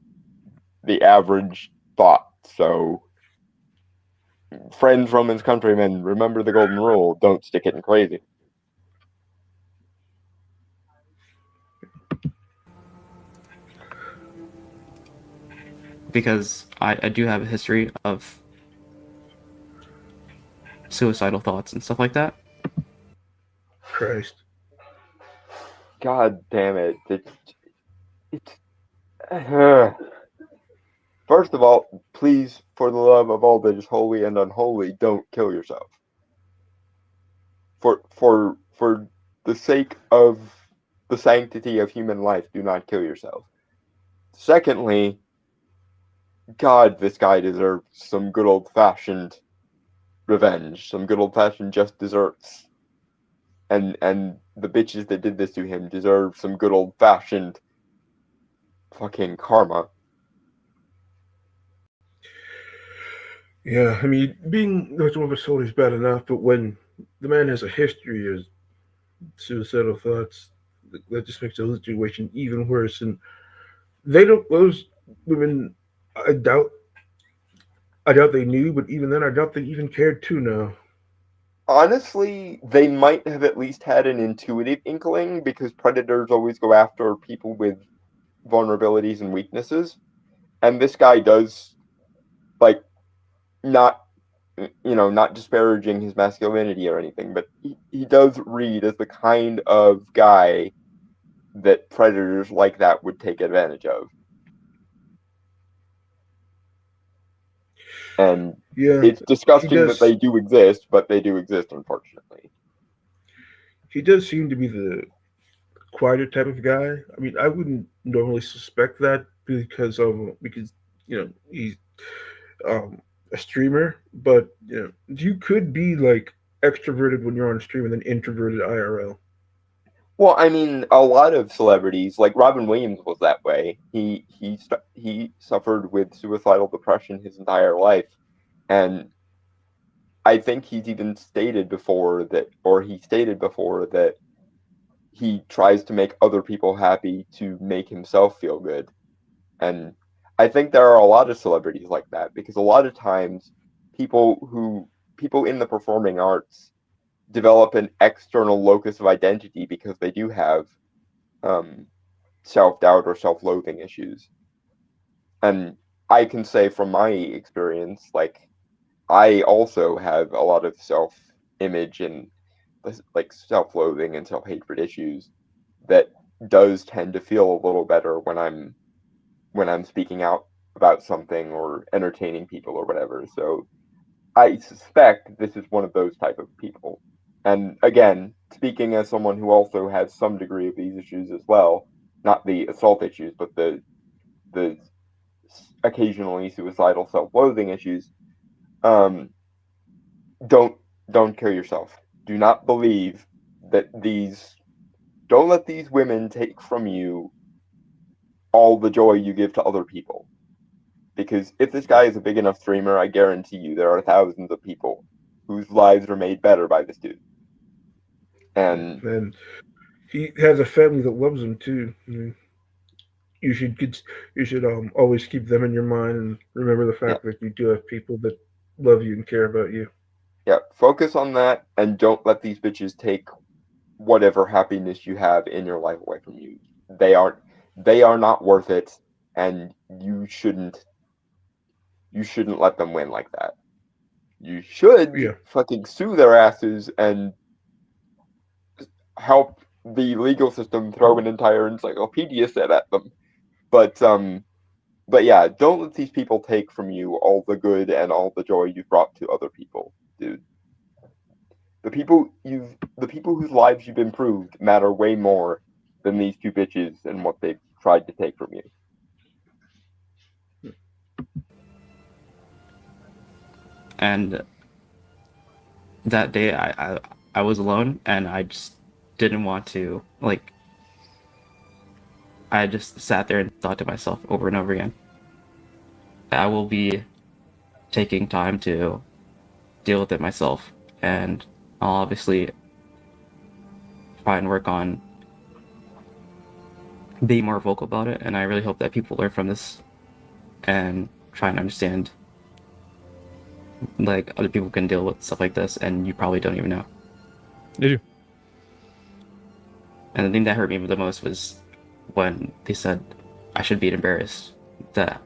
the average thought. So, friends, Romans, countrymen, remember the golden rule: don't stick it in crazy. Because I do have a history of suicidal thoughts and stuff like that. Christ. God damn it! It's First of all, please, for the love of all that is holy and unholy, don't kill yourself. For the sake of the sanctity of human life, do not kill yourself. Secondly, God, this guy deserves some good old fashioned revenge, some good old fashioned just desserts. And the bitches that did this to him deserve some good old fashioned fucking karma. Yeah, I mean, being victim of assault is bad enough, but when the man has a history of suicidal thoughts, that just makes the situation even worse. And they don't; those women, I doubt, I doubt they knew, but even then, I doubt they even cared to know. Honestly, they might have at least had an intuitive inkling, because predators always go after people with vulnerabilities and weaknesses. And this guy does, like, not, not disparaging his masculinity or anything, but he does read as the kind of guy that predators like that would take advantage of. And Yeah, it's he disgusting that does. they do exist, but they do exist, unfortunately. He does seem to be the quieter type of guy. I mean, I wouldn't normally suspect that because he's um, a streamer, but you could be like extroverted when you're on stream and then introverted IRL. Well, I mean, a lot of celebrities, like Robin Williams, was that way. He suffered with suicidal depression his entire life, and I think he stated before that he tries to make other people happy to make himself feel good. And I think there are a lot of celebrities like that, because a lot of times people in the performing arts develop an external locus of identity because they do have um, self-doubt or self-loathing issues. And I can say from my experience, like, I also have a lot of self-image and like self-loathing and self-hatred issues that does tend to feel a little better when I'm speaking out about something or entertaining people or whatever. So I suspect this is one of those type of people. And again, speaking as someone who also has some degree of these issues as well, not the assault issues, but the occasionally suicidal self-loathing issues, um, don't don't kill yourself. Do not believe that these. Don't let these women take from you all the joy you give to other people. Because if this guy is a big enough streamer, I guarantee you there are thousands of people whose lives are made better by this dude. And And he has a family that loves him too. I mean, you should you should always keep them in your mind and remember the yeah, fact that you do have people that love you and care about you. yeah, focus on that and don't let these bitches take whatever happiness you have in your life away from you. They aren't they are not worth it, and you shouldn't let them win like that. You should Yeah, fucking sue their asses and help the legal system throw an entire encyclopedia set at them. But yeah, don't let these people take from you all the good and all the joy you've brought to other people, dude. The people whose lives you've improved matter way more than these two bitches and what they've tried to take from you. And that day, I was alone, and I just didn't want to, like, I just sat there and thought to myself over and over again. I will be taking time to deal with it myself, and I'll obviously try and work on being more vocal about it, and I really hope that people learn from this and try and understand like other people can deal with stuff like this and you probably don't even know. They do. And the thing that hurt me the most was when they said I should be embarrassed, that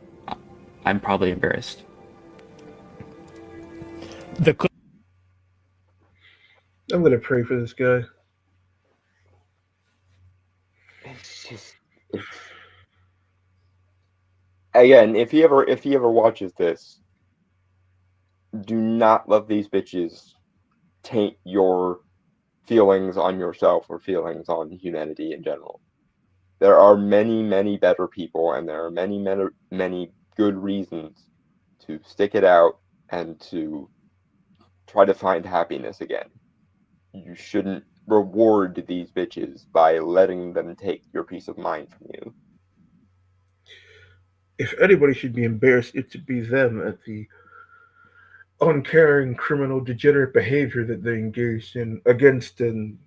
I'm probably embarrassed. The clip. I'm gonna pray for this guy. Again, if he ever watches this, do not let these bitches taint your feelings on yourself or feelings on humanity in general. There are many, many better people, and there are many, many, many good reasons to stick it out and to try to find happiness again. You shouldn't reward these bitches by letting them take your peace of mind from you. If anybody should be embarrassed, it should be them at the uncaring, criminal, degenerate behavior that they engaged in against an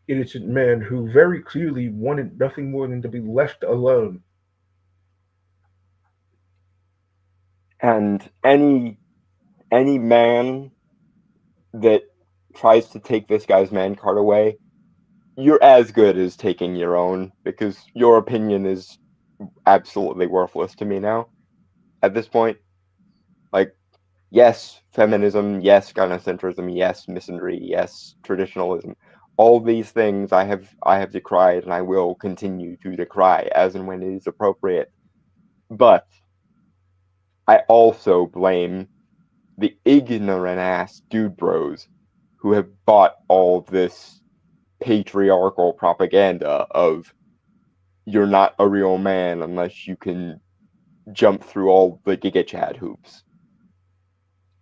innocent man who very clearly wanted nothing more than to be left alone. And any man that tries to take this guy's man card away, you're as good as taking your own, because your opinion is absolutely worthless to me now at this point. Like, yes, feminism, yes, gynocentrism, yes, misandry, yes, traditionalism. All these things I have decried, and I will continue to decry as and when it is appropriate. But I also blame the ignorant ass dude bros who have bought all this patriarchal propaganda of you're not a real man unless you can jump through all the Giga Chad hoops.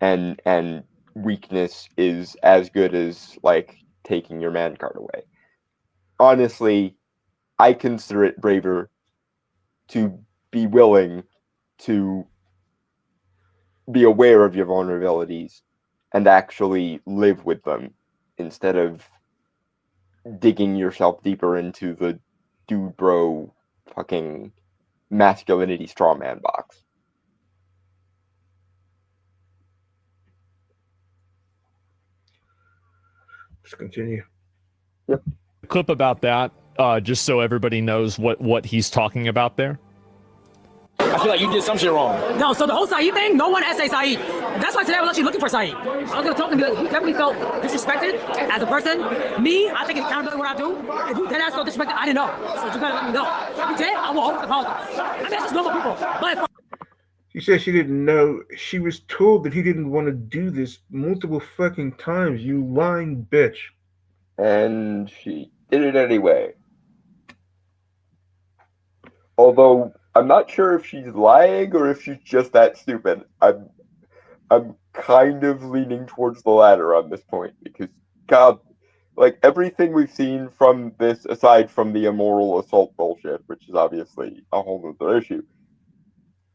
And weakness is as good as like taking your man card away. Honestly, I consider it braver to be willing to be aware of your vulnerabilities and actually live with them instead of digging yourself deeper into the dude bro fucking masculinity strawman box. Let's continue. Clip about that, just so everybody knows what he's talking about there. I feel like you did some shit wrong. No, so the whole Saeed thing, no one essay Saeed. That's why today I was actually looking for Saeed. I was gonna talk to him, he definitely felt disrespected as a person. Me, I take accountability for what I do. If you dead ass felt disrespected, I didn't know. So you gotta let me know. If you did, I will always apologize. I mean, that's just normal people. But She said she didn't know. She was told that he didn't want to do this multiple fucking times, you lying bitch. And she did it anyway. Although I'm not sure if she's lying or if she's just that stupid. I'm kind of leaning towards the latter on this point, because God, like everything we've seen from this, aside from the immoral assault bullshit, which is obviously a whole other issue,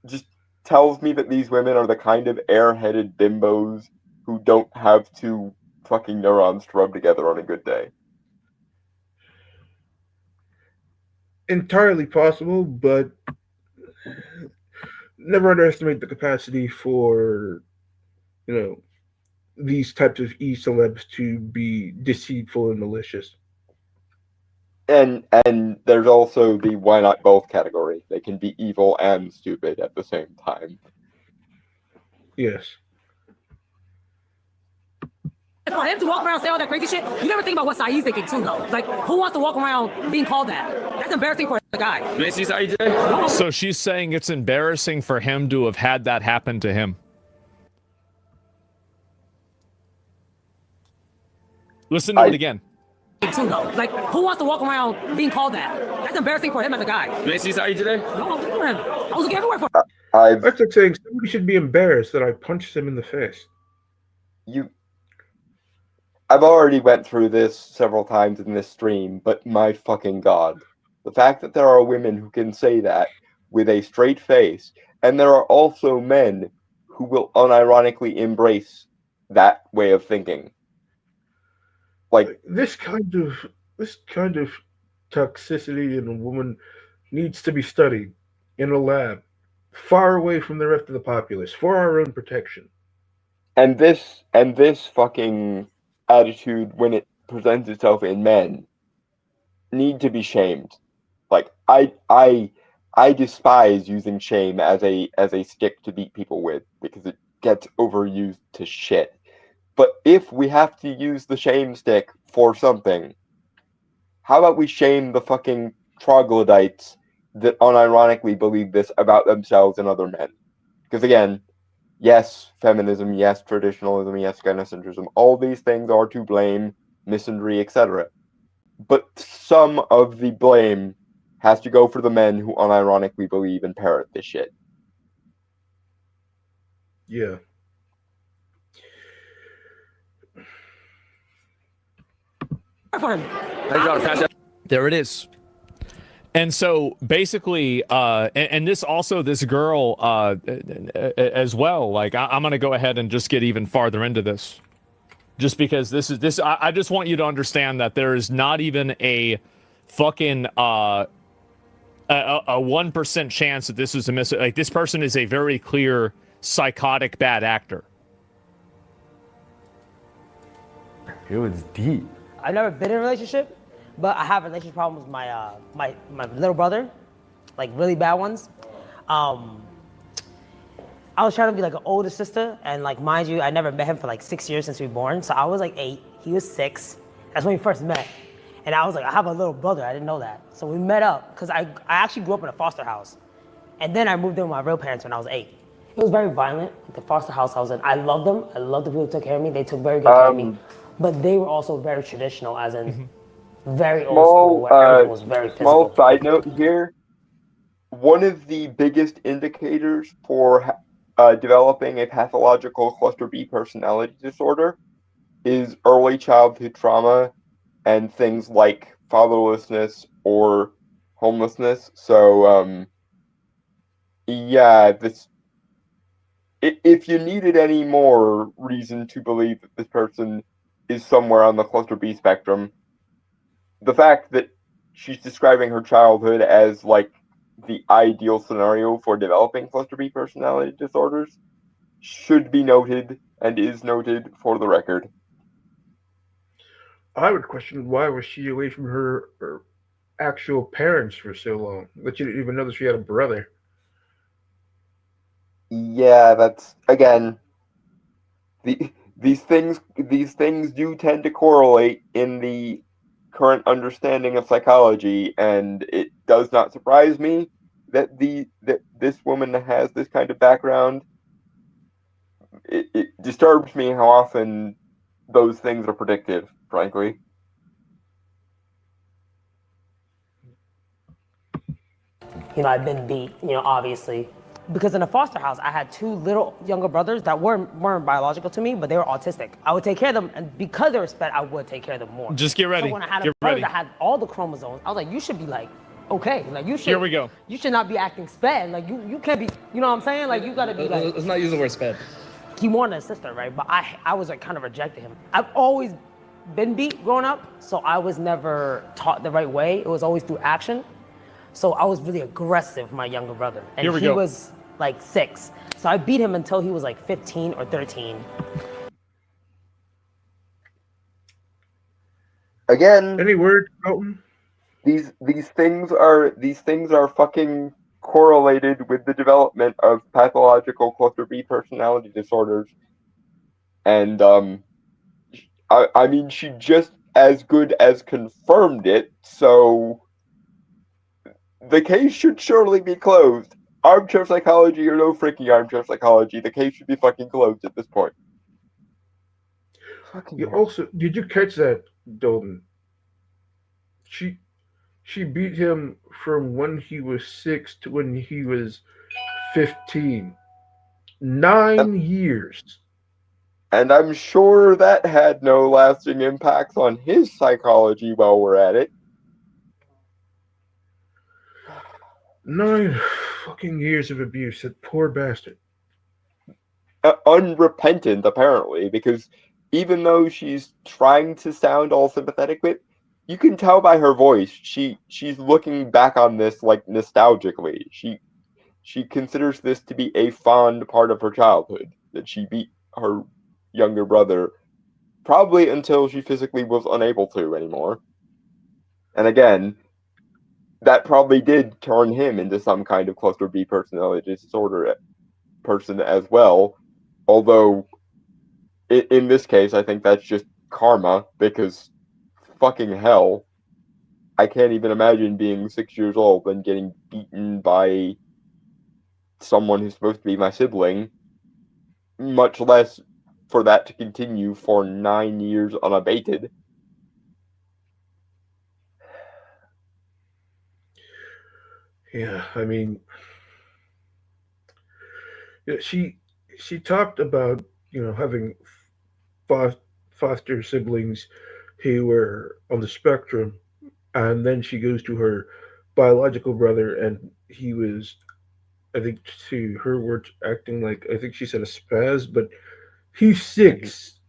just tells me that these women are the kind of airheaded bimbos who don't have two fucking neurons to rub together on a good day. Entirely possible, but never underestimate the capacity for, these types of e-celebs to be deceitful and malicious. And there's also the why not both category. They can be evil and stupid at the same time. Yes. for him to walk around and say all that crazy shit, you never think about what Saeed's thinking too, though. Like, who wants to walk around being called that? That's embarrassing for the guy. You ain't see Saeed today? So she's saying it's embarrassing for him to have had that happen to him. Listen to it again. Too, though. Like, who wants to walk around being called that? That's embarrassing for him as a guy. You ain't see Saeed today? No, I'm looking for him. I was looking everywhere for him. That's like saying somebody should be embarrassed that I punched him in the face. I've already went through this several times in this stream, but my fucking god. The fact that there are women who can say that with a straight face, and there are also men who will unironically embrace that way of thinking. Like, this kind of toxicity in a woman needs to be studied in a lab, far away from the rest of the populace, for our own protection. and this fucking attitude, when it presents itself in men, need to be shamed. Like, I despise using shame as a stick to beat people with, because it gets overused to shit. But if we have to use the shame stick for something, how about we shame the fucking troglodytes that unironically believe this about themselves and other men? Because again, yes, feminism, yes, traditionalism, yes, gynocentrism, all these things are to blame, misandry, etc. But some of the blame has to go for the men who unironically believe and parrot this shit. Yeah. For him. There it is. And so basically, and this also, this girl as well, like I'm going to go ahead and just get even farther into this. Just because I just want you to understand that there is not even a fucking, a 1% chance that this is like this person is a very clear psychotic bad actor. It was deep. I've never been in a relationship, but I have relationship problems with my little brother, like really bad ones. I was trying to be like an older sister, and like mind you, I never met him for like 6 years since we were born. So I was like 8, he was 6. That's when we first met. And I was like, I have a little brother, I didn't know that. So we met up, because I actually grew up in a foster house. And then I moved in with my real parents when I was 8. It was very violent, the foster house I was in. I loved them, I loved the people who took care of me, they took very good care of me. But they were also very traditional, as in very old school, where everything was very physical. Small side note here. One of the biggest indicators for developing a pathological cluster B personality disorder is early childhood trauma and things like fatherlessness or homelessness. So, yeah, if you needed any more reason to believe that this person is somewhere on the cluster B spectrum, the fact that she's describing her childhood as like the ideal scenario for developing cluster B personality disorders should be noted and is noted for the record. I would question, why was she away from her actual parents for so long that you didn't even know that she had a brother? Yeah, that's again these things do tend to correlate in the current understanding of psychology, and it does not surprise me that this woman has this kind of background. It disturbs me how often those things are predictive, frankly. You know, I've been beat, you know, obviously. Because in a foster house, I had 2 little younger brothers that weren't biological to me, but they were autistic. I would take care of them, and because they were sped, I would take care of them more. Just get ready. So when I had Get a brother ready. that had all the chromosomes, I was like, you should be like, okay, like you should. Here we go. You should not be acting sped. Like you can't be, you know what I'm saying? Like you gotta be like. Let's not use the word sped. He wanted a sister, right? But I was like kind of rejecting him. I've always been beat growing up, so I was never taught the right way. It was always through action. So I was really aggressive with my younger brother. And he was like 6. So I beat him until he was like 15 or 13. Again, Any word, Colton? these things are fucking correlated with the development of pathological cluster B personality disorders. And I mean, she just as good as confirmed it, so the case should surely be closed. Armchair psychology or no freaking armchair psychology, the case should be fucking closed at this point. You also, did you catch that, Dalton? She beat him from when he was 6 to when he was 15. 9 years. And I'm sure that had no lasting impacts on his psychology while we're at it. 9 fucking years of abuse. That poor bastard. Unrepentant, apparently, because even though she's trying to sound all sympathetic with, you can tell by her voice she's looking back on this like nostalgically. She considers this to be a fond part of her childhood, that she beat her younger brother probably until she physically was unable to anymore. And again, that probably did turn him into some kind of cluster B personality disorder person as well. Although, in this case, I think that's just karma, because fucking hell, I can't even imagine being 6 years old and getting beaten by someone who's supposed to be my sibling, much less for that to continue for 9 years unabated. Yeah, I mean, yeah, she talked about having fo- foster siblings who were on the spectrum, and then she goes to her biological brother, and he was, I think, to her words, acting like, I think she said a spaz, but he's Mhm. 6.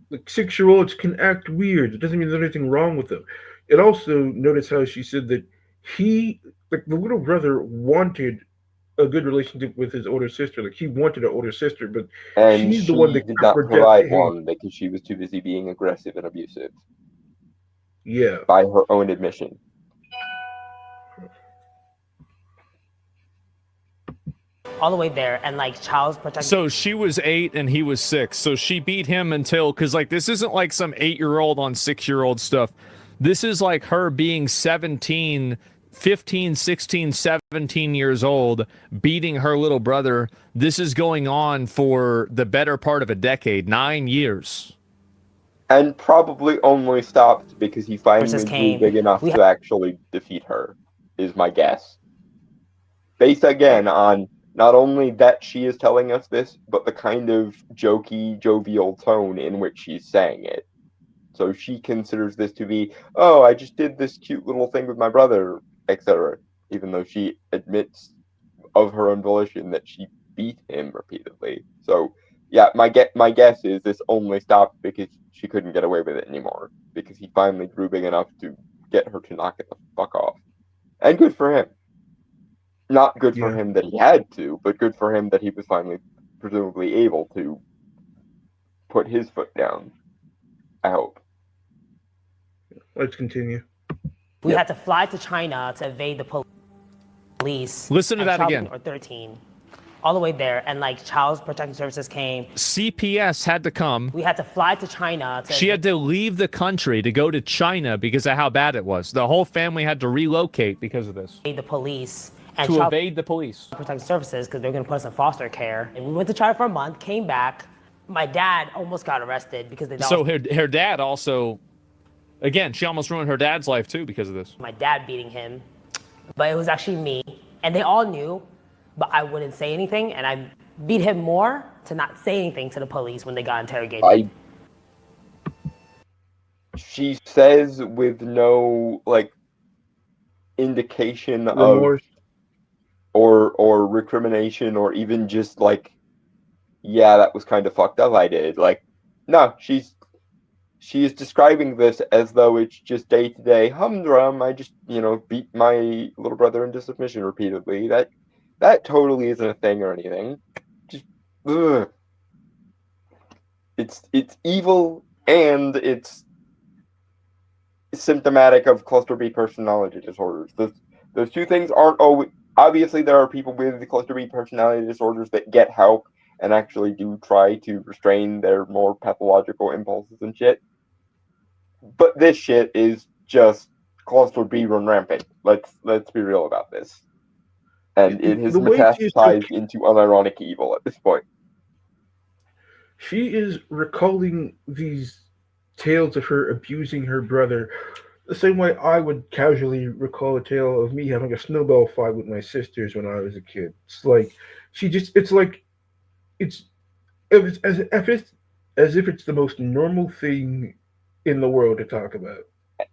Like 6-year-olds can act weird. It doesn't mean there's anything wrong with them. It also notice how she said that he, like the little brother, wanted a good relationship with his older sister. Like he wanted an older sister, but And she's the one she that did kept not rejecting provide him. one because she was too busy being aggressive and abusive, Yeah, by her own admission. all the way there, and like Child's Protective. So she was 8 and he was 6. So she beat him until, because like this isn't like some 8-year-old on 6-year-old stuff. This is like her being 17, 15, 16, 17 years old, beating her little brother. This is going on for the better part of a decade, 9 years. And probably only stopped because he finally grew came. big enough We to actually defeat her, is my guess. Based again on not only that she is telling us this, but the kind of jokey, jovial tone in which she's saying it. So she considers this to be, oh, I just did this cute little thing with my brother, etc. Even though she admits of her own volition that she beat him repeatedly. So yeah, my guess is this only stopped because she couldn't get away with it anymore. Because he finally grew big enough to get her to knock it the fuck off. And good for him. Not good for yeah. him that he had to, but good for him that he was finally presumably able to put his foot down. I hope. Let's continue. We Yep. had to fly to China to evade the police. Listen to and that Child again. Or 13, all the way there, and like Child Protective Services came. CPS had to come. We had to fly to China. She had to leave the country to go to China because of how bad it was. The whole family had to relocate because of this. evade the police and To Child evade the police. Protective Services because they were going to put us in foster care. And we went to China for a month, came back. My dad almost got arrested because they thought So her dad also, again, she almost ruined her dad's life too because of this. my dad beating him, but it was actually me. And they all knew, but I wouldn't say anything. And I beat him more to not say anything to the police when they got interrogated. She says with no indication Remorse. or recrimination or even just yeah, that was kind of fucked up I did. No, she is describing this as though it's just day-to-day humdrum. I just, beat my little brother into submission repeatedly. That totally isn't a thing or anything. Just, ugh. It's evil and it's symptomatic of cluster B personality disorders. Those two things aren't always... Obviously, there are people with cluster B personality disorders that get help and actually do try to restrain their more pathological impulses and shit. But this shit is just cluster B run rampant. Let's be real about this. And it has The way she is so metastasized into unironic evil at this point. She is recalling these tales of her abusing her brother the same way I would casually recall a tale of me having a snowball fight with my sisters when I was a kid. It's like it's like it's as if it's the most normal thing in the world to talk about.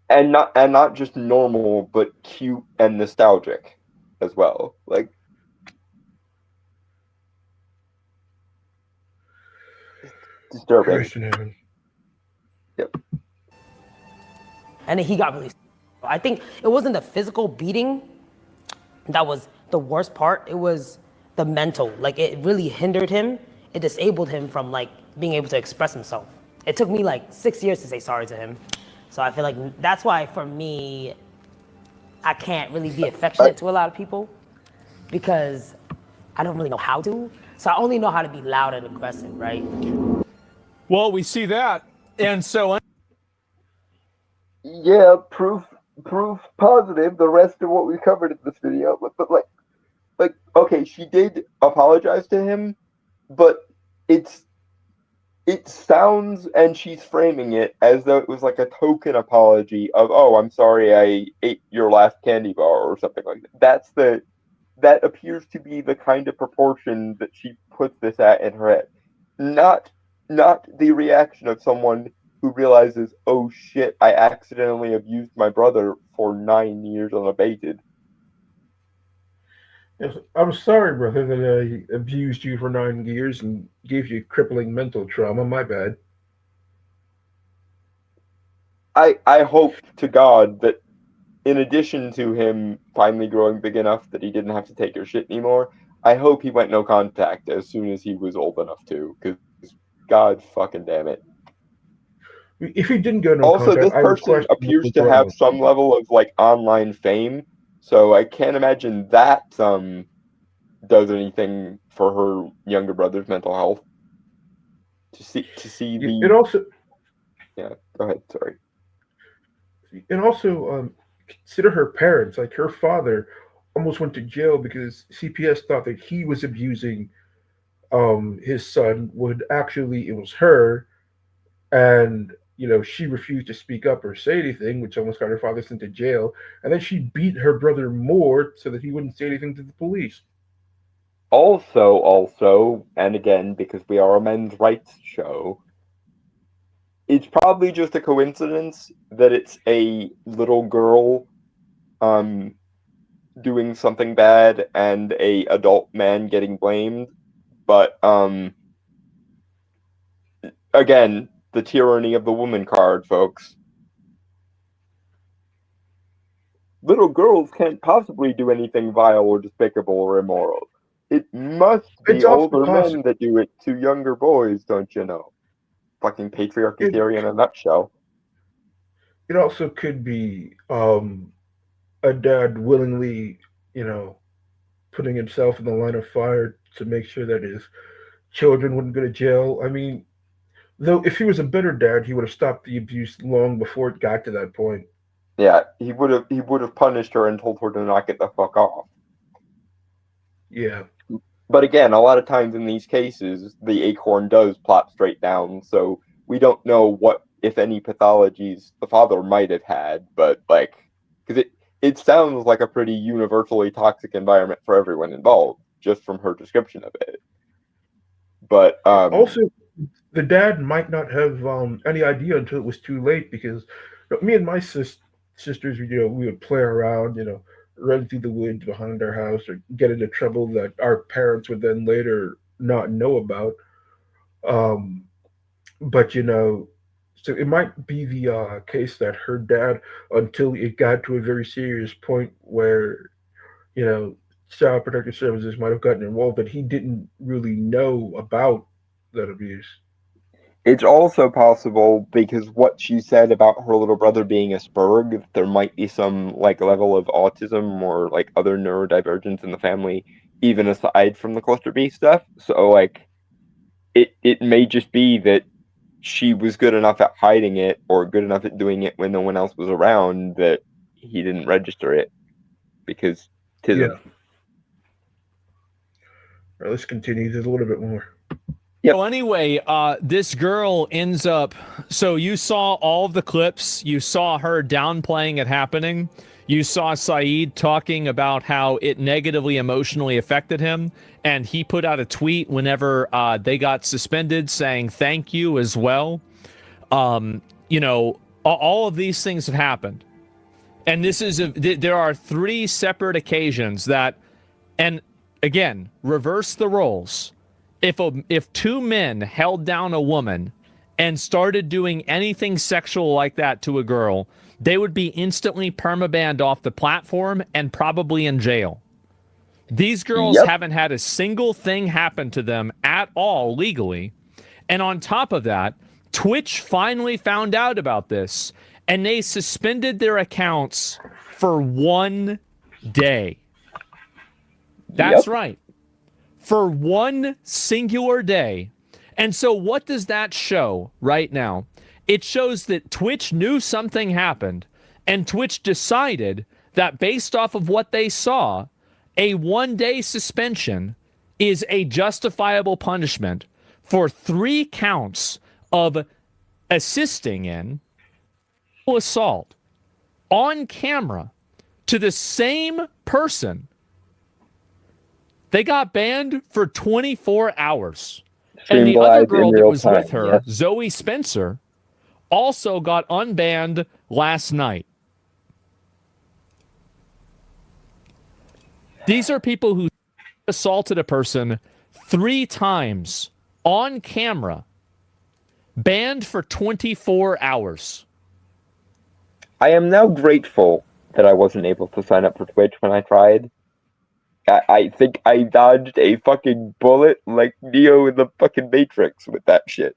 And not just normal, but cute and nostalgic. as well. Like, disturbing. Christ in heaven. Yep. And then he got released. I think it wasn't the physical beating that was the worst part. It was the mental. Like, it really hindered him. It disabled him from, like, being able to express himself. It took me, like, 6 years to say sorry to him. So I feel like that's why, for me, I can't really be affectionate to a lot of people because I don't really know how to. So I only know how to be loud and aggressive, right? Well, we see that. And so Yeah, proof positive. The rest of what we covered in this video, but like, okay, she did apologize to him, but it sounds, and she's framing it as though it was like a token apology of, oh, I'm sorry I ate your last candy bar or something like that. That appears to be the kind of proportion that she puts this at in her head. Not the reaction of someone who realizes, oh shit, I accidentally abused my brother for 9 years unabated. Yes, I'm sorry, brother, that I abused you for 9 years and gave you crippling mental trauma. My bad. I hope to God that in addition to him finally growing big enough that he didn't have to take her shit anymore, I hope he went no contact as soon as he was old enough to, because God fucking damn it. If he didn't go no Also, contact, this I would person question appears his to right have motive. some level of like online fame, so I can't imagine that does anything for her younger brother's mental health. To see It the also yeah, go ahead, sorry. consider her parents. Like her father almost went to jail because CPS thought that he was abusing his son. When actually it was her, and she refused to speak up or say anything, which almost got her father sent to jail. And then she beat her brother more so that he wouldn't say anything to the police. Also, and again, because we are a men's rights show, it's probably just a coincidence that it's a little girl doing something bad and a adult man getting blamed. But again, the tyranny of the woman card, folks. Little girls can't possibly do anything vile or despicable or immoral. It must It's be also older possible. men that do it to younger boys, don't you know? Fucking patriarchy It, theory in a nutshell. it also could be a dad willingly, you know, putting himself in the line of fire to make sure that his children wouldn't go to jail. I mean, though, if he was a better dad, he would have stopped the abuse long before it got to that point. Yeah, he would have punished her and told her to not get the fuck off. Yeah. But again, a lot of times in these cases, the acorn does plop straight down, so we don't know what, if any, pathologies the father might have had, but like, because it sounds like a pretty universally toxic environment for everyone involved, just from her description of it. But Also, the dad might not have any idea until it was too late because me and my sisters, we would play around, run through the woods behind our house or get into trouble that our parents would then later not know about. Um, but so it might be the case that her dad, until it got to a very serious point where you know child protective services might have gotten involved, that he didn't really know about that abuse. it's also possible, because what she said about her little brother being Asperg, there might be some like level of autism or like other neurodivergence in the family, even aside from the cluster B stuff. So like it may just be that she was good enough at hiding it or good enough at doing it when no one else was around that he didn't register it because Yeah. tism. All right, let's continue. There's a little bit more. Yep. So anyway, this girl ends up. So you saw all of the clips. You saw her downplaying it happening. You saw Saeed talking about how it negatively emotionally affected him, and he put out a tweet whenever they got suspended, saying thank you as well. All of these things have happened, And there are 3 separate occasions that, and again, reverse the roles. If 2 men held down a woman and started doing anything sexual like that to a girl, they would be instantly permabanned off the platform and probably in jail. These girls haven't had a single thing happen to them at all legally. And on top of that, Twitch finally found out about this, and they suspended their accounts for 1 day. That's right. For 1 singular day. And so what does that show right now? It shows that Twitch knew something happened, and Twitch decided that based off of what they saw, a 1-day suspension is a justifiable punishment for 3 counts of assisting in assault on camera to the same person. They got banned for 24 hours. And the other girl that was with her, Zoe Spencer, also got unbanned last night. These are people who assaulted a person 3 times on camera, banned for 24 hours. I am now grateful that I wasn't able to sign up for Twitch when I tried. I think I dodged a fucking bullet like Neo in the fucking Matrix with that shit.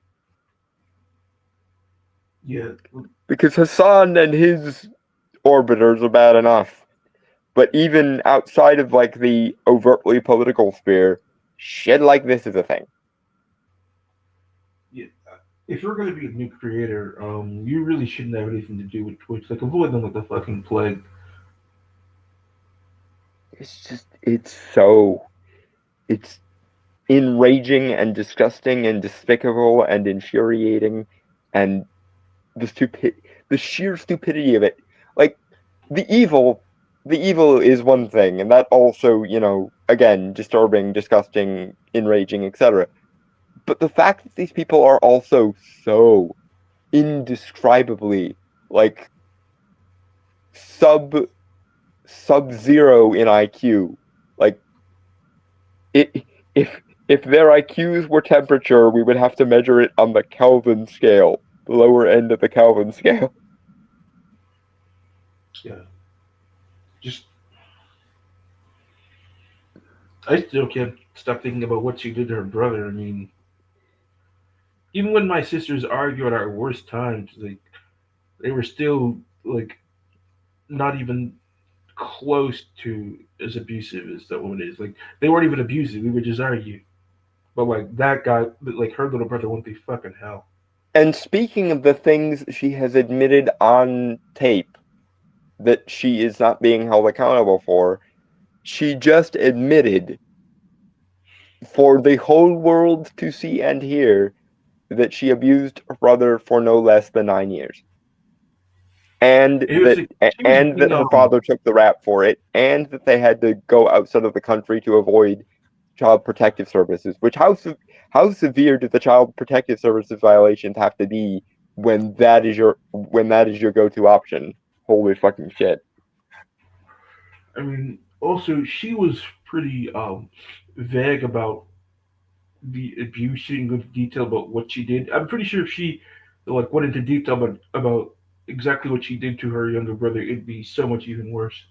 Yeah. Because Hassan and his orbiters are bad enough. But even outside of like the overtly political sphere, shit like this is a thing. Yeah. If you're going to be a new creator, you really shouldn't have anything to do with Twitch. Like, avoid them like the fucking plague. It's enraging and disgusting and despicable and infuriating, and the sheer stupidity of it. Like, the evil is one thing, and that also, again, disturbing, disgusting, enraging, etc. But the fact that these people are also so indescribably, like, sub-zero in IQ. Like, if their IQs were temperature, we would have to measure it on the Kelvin scale, the lower end of the Kelvin scale. Yeah. I still can't stop thinking about what she did to her brother. I mean, even when my sisters argue at our worst times, like, they were still, like, not even close to as abusive as that woman is. Like, they weren't even abusive. We would just argue. But, like, that guy, like, her little brother went through fucking hell. And speaking of the things she has admitted on tape that she is not being held accountable for, she just admitted for the whole world to see and hear that she abused her brother for no less than 9 years. And that her father took the rap for it, and that they had to go outside of the country to avoid child protective services. Which, how severe do the child protective services violations have to be when that is your go-to option? Holy fucking shit! I mean, also, she was pretty vague about the abuse. She didn't go into detail about what she did. I'm pretty sure if she like went into detail about exactly what she did to her younger brother, it'd be so much even worse.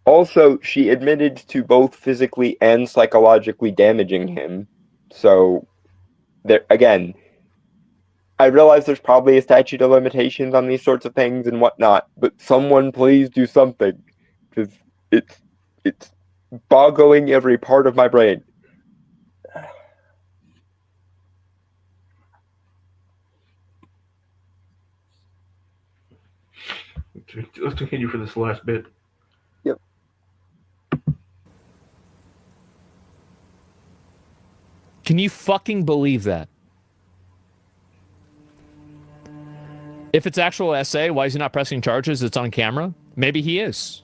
Also, she admitted to both physically and psychologically damaging him. So, there again, I realize there's probably a statute of limitations on these sorts of things and whatnot, but someone please do something, because it's boggling every part of my brain. Let's continue for this last bit. Yep. Can you fucking believe that? If it's actual SA, why is he not pressing charges? It's on camera. Maybe he is.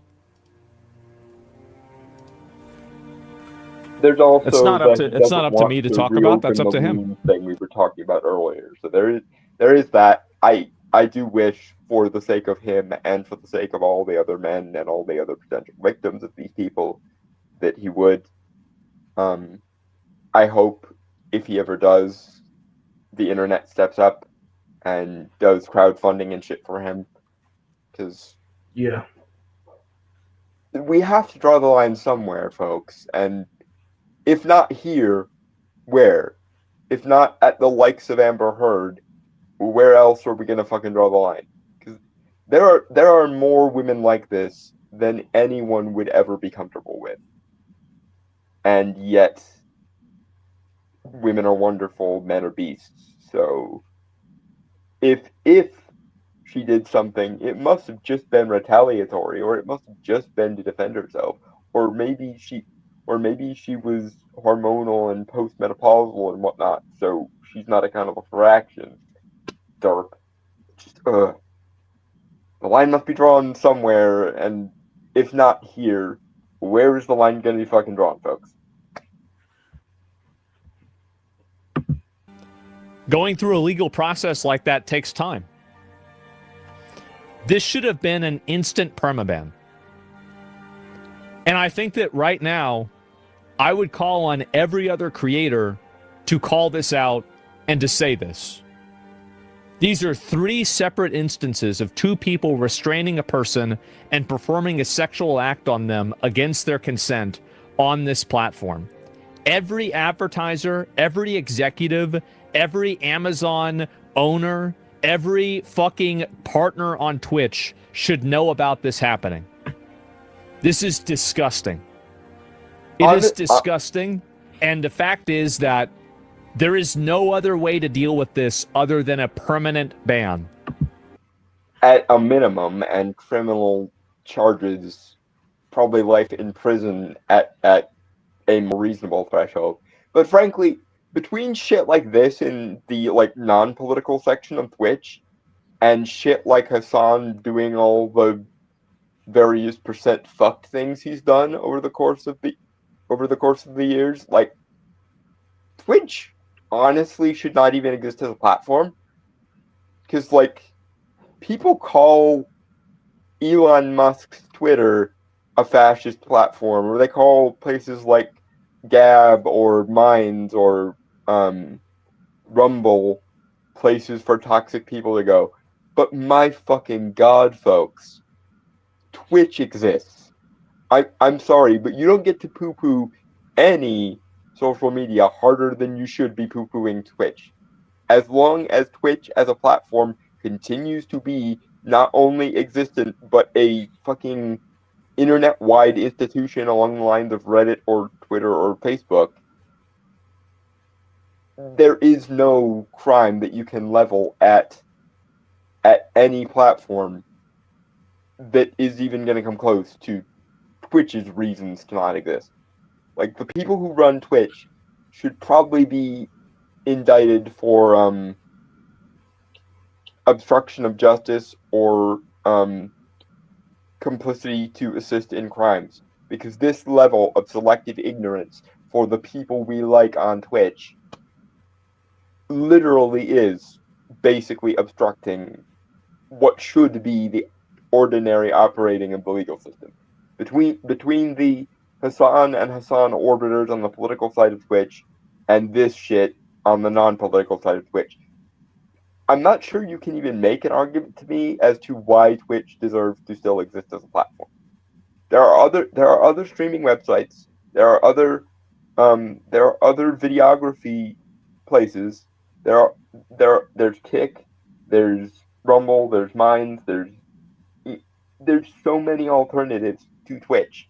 There's also it's not up to me to talk about. That's up to him. Thing we were talking about earlier. So there is that. I I do wish, for the sake of him and for the sake of all the other men and all the other potential victims of these people, that he would. I hope if he ever does, the internet steps up and does crowdfunding and shit for him, because Yeah. we have to draw the line somewhere, folks, and if not here, where? If not at the likes of Amber Heard, where else are we gonna fucking draw the line? Because there are more women like this than anyone would ever be comfortable with, and yet women are wonderful, men are beasts. So if she did something, it must have just been retaliatory, or it must have just been to defend herself, or maybe she was hormonal and postmenopausal and whatnot, so she's not accountable for actions. Derp. Just the line must be drawn somewhere, and if not here, where is the line gonna be fucking drawn, folks? Going through a legal process like that takes time. This should have been an instant permaban. And I think that right now, I would call on every other creator to call this out and to say this. These are 3 separate instances of 2 people restraining a person and performing a sexual act on them against their consent on this platform. Every advertiser, every executive, every Amazon owner, every fucking partner on Twitch should know about this happening. This is disgusting. It is disgusting. And the fact is that there is no other way to deal with this other than a permanent ban. At a minimum, and criminal charges, probably life in prison at a more reasonable threshold. But frankly, between shit like this in the non-political section of Twitch and shit like Hassan doing all the various percent fucked things he's done over the course of the years, Twitch honestly should not even exist as a platform, because people call Elon Musk's Twitter a fascist platform, or they call places like Gab or Minds or Rumble places for toxic people to go. But my fucking god, folks, Twitch exists. I'm sorry, but you don't get to poo-poo any social media harder than you should be poo-pooing Twitch. As long as Twitch as a platform continues to be not only existent, but a fucking internet-wide institution along the lines of Reddit or Twitter or Facebook, there is no crime that you can level at any platform that is even going to come close to Twitch's reasons to not exist. The people who run Twitch should probably be indicted for obstruction of justice or complicity to assist in crimes, because this level of selective ignorance for the people we like on Twitch literally is basically obstructing what should be the ordinary operating of the legal system. Between the Hassan and Hassan orbiters on the political side of Twitch and this shit on the non-political side of Twitch, I'm not sure you can even make an argument to me as to why Twitch deserves to still exist as a platform. There are other streaming websites. There are other videography places. There's Kick, there's Rumble, there's Minds, there's so many alternatives to Twitch,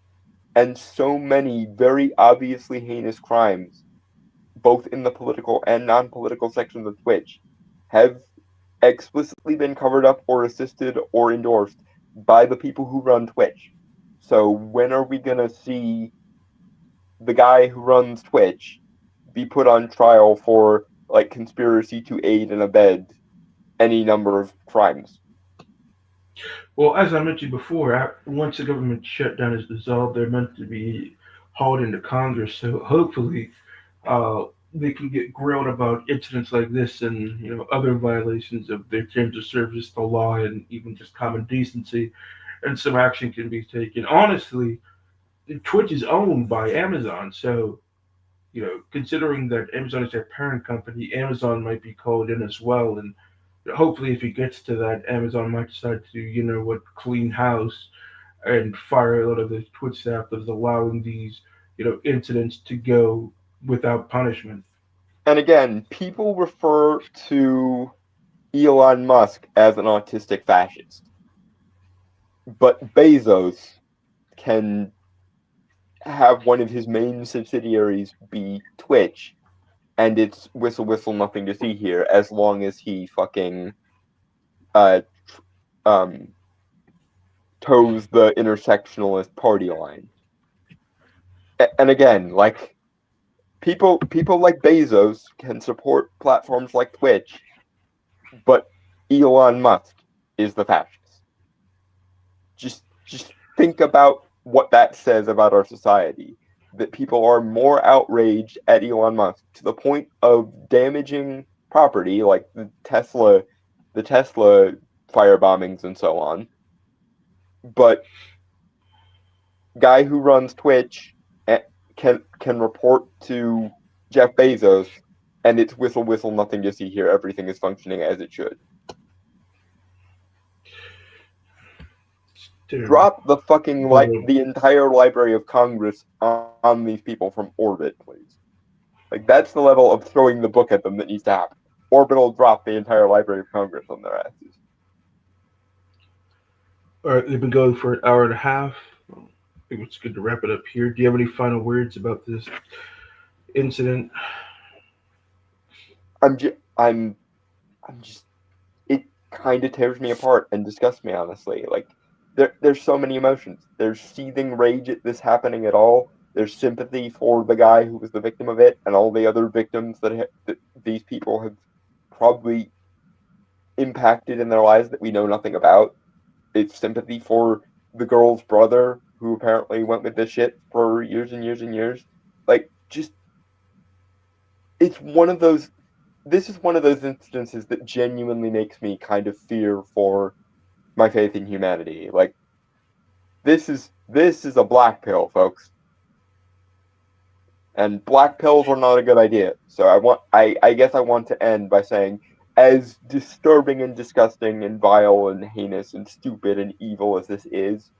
and so many very obviously heinous crimes, both in the political and non-political sections of Twitch, have explicitly been covered up or assisted or endorsed by the people who run Twitch. So when are we gonna see the guy who runs Twitch be put on trial for conspiracy to aid and abet any number of crimes? Well, as I mentioned before, once the government shutdown is dissolved, they're meant to be hauled into Congress. So hopefully, they can get grilled about incidents like this and other violations of their terms of service, the law, and even just common decency, and some action can be taken. Honestly, Twitch is owned by Amazon, so considering that Amazon is their parent company, Amazon might be called in as well, and hopefully, if it gets to that, Amazon might decide to clean house and fire a lot of the Twitch staff that's allowing these incidents to go without punishment. And again, people refer to Elon Musk as an autistic fascist, but Bezos can have one of his main subsidiaries be Twitch, and it's whistle whistle nothing to see here, as long as he fucking uh um toes the intersectionalist party line. And again, like people like Bezos can support platforms like Twitch, but Elon Musk is the fascist. Just think about what that says about our society. That people are more outraged at Elon Musk to the point of damaging property, like the Tesla fire bombings and so on. But guy who runs Twitch can report to Jeff Bezos, and it's whistle whistle nothing to see here. Everything is functioning as it should. Drop the fucking the entire Library of Congress on these people from orbit, please. Like that's the level of throwing the book at them that needs to happen. Orbit will drop the entire Library of Congress on their asses. All right, they've been going for an hour and a half. I think it's good to wrap it up here. Do you have any final words about this incident? I'm just it kind of tears me apart and disgusts me, honestly. Like there's so many emotions. There's seething rage at this happening at all. There's sympathy for the guy who was the victim of it and all the other victims that these people have probably impacted in their lives that we know nothing about. It's sympathy for the girl's brother who apparently went with this shit for years and years and years. Like, just it's one of those. This is one of those instances that genuinely makes me kind of fear for my faith in humanity. Like, this is a black pill, folks, and black pills are not a good idea. So I guess I want to end by saying, as disturbing and disgusting and vile and heinous and stupid and evil as this is,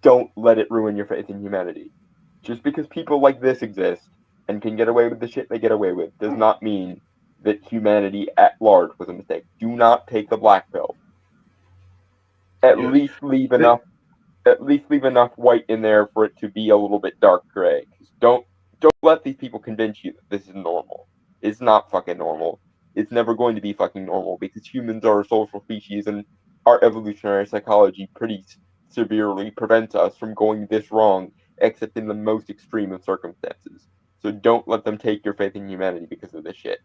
don't let it ruin your faith in humanity. Just because people like this exist and can get away with the shit they get away with does not mean that humanity at large was a mistake. Do not take the black pill. At least leave enough white in there for it to be a little bit dark gray. Don't let these people convince you that this is normal. It's not fucking normal. It's never going to be fucking normal because humans are a social species and our evolutionary psychology pretty severely prevents us from going this wrong, except in the most extreme of circumstances. So don't let them take your faith in humanity because of this shit.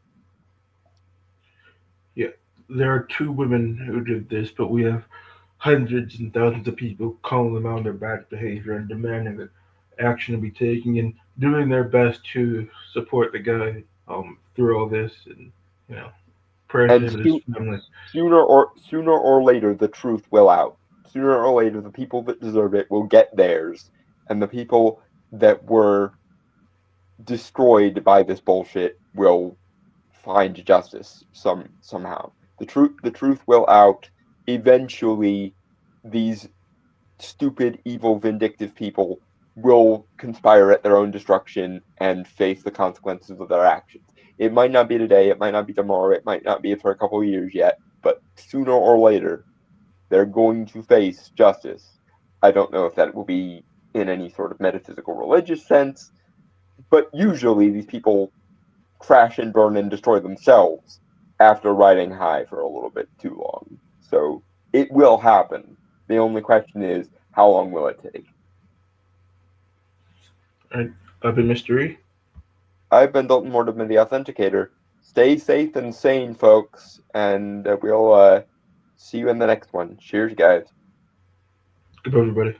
Yeah, there are two women who did this, but we have hundreds and thousands of people calling them out on their bad behavior and demanding that action be taken and doing their best to support the guy through all this and you know praying for And him and his family. sooner or later, the truth will out. Sooner or later, the people that deserve it will get theirs, and the people that were destroyed by this bullshit will find justice somehow. The truth will out. Eventually, these stupid, evil, vindictive people will conspire at their own destruction and face the consequences of their actions. It might not be today, it might not be tomorrow, it might not be for a couple of years yet, but sooner or later, they're going to face justice. I don't know if that will be in any sort of metaphysical religious sense, but usually these people crash and burn and destroy themselves after riding high for a little bit too long. So it will happen. The only question is, how long will it take? All right, I've been Mystery. I've been Dalton Mortimer, the Authenticator. Stay safe and sane, folks, and we'll see you in the next one. Cheers, guys. Goodbye, everybody.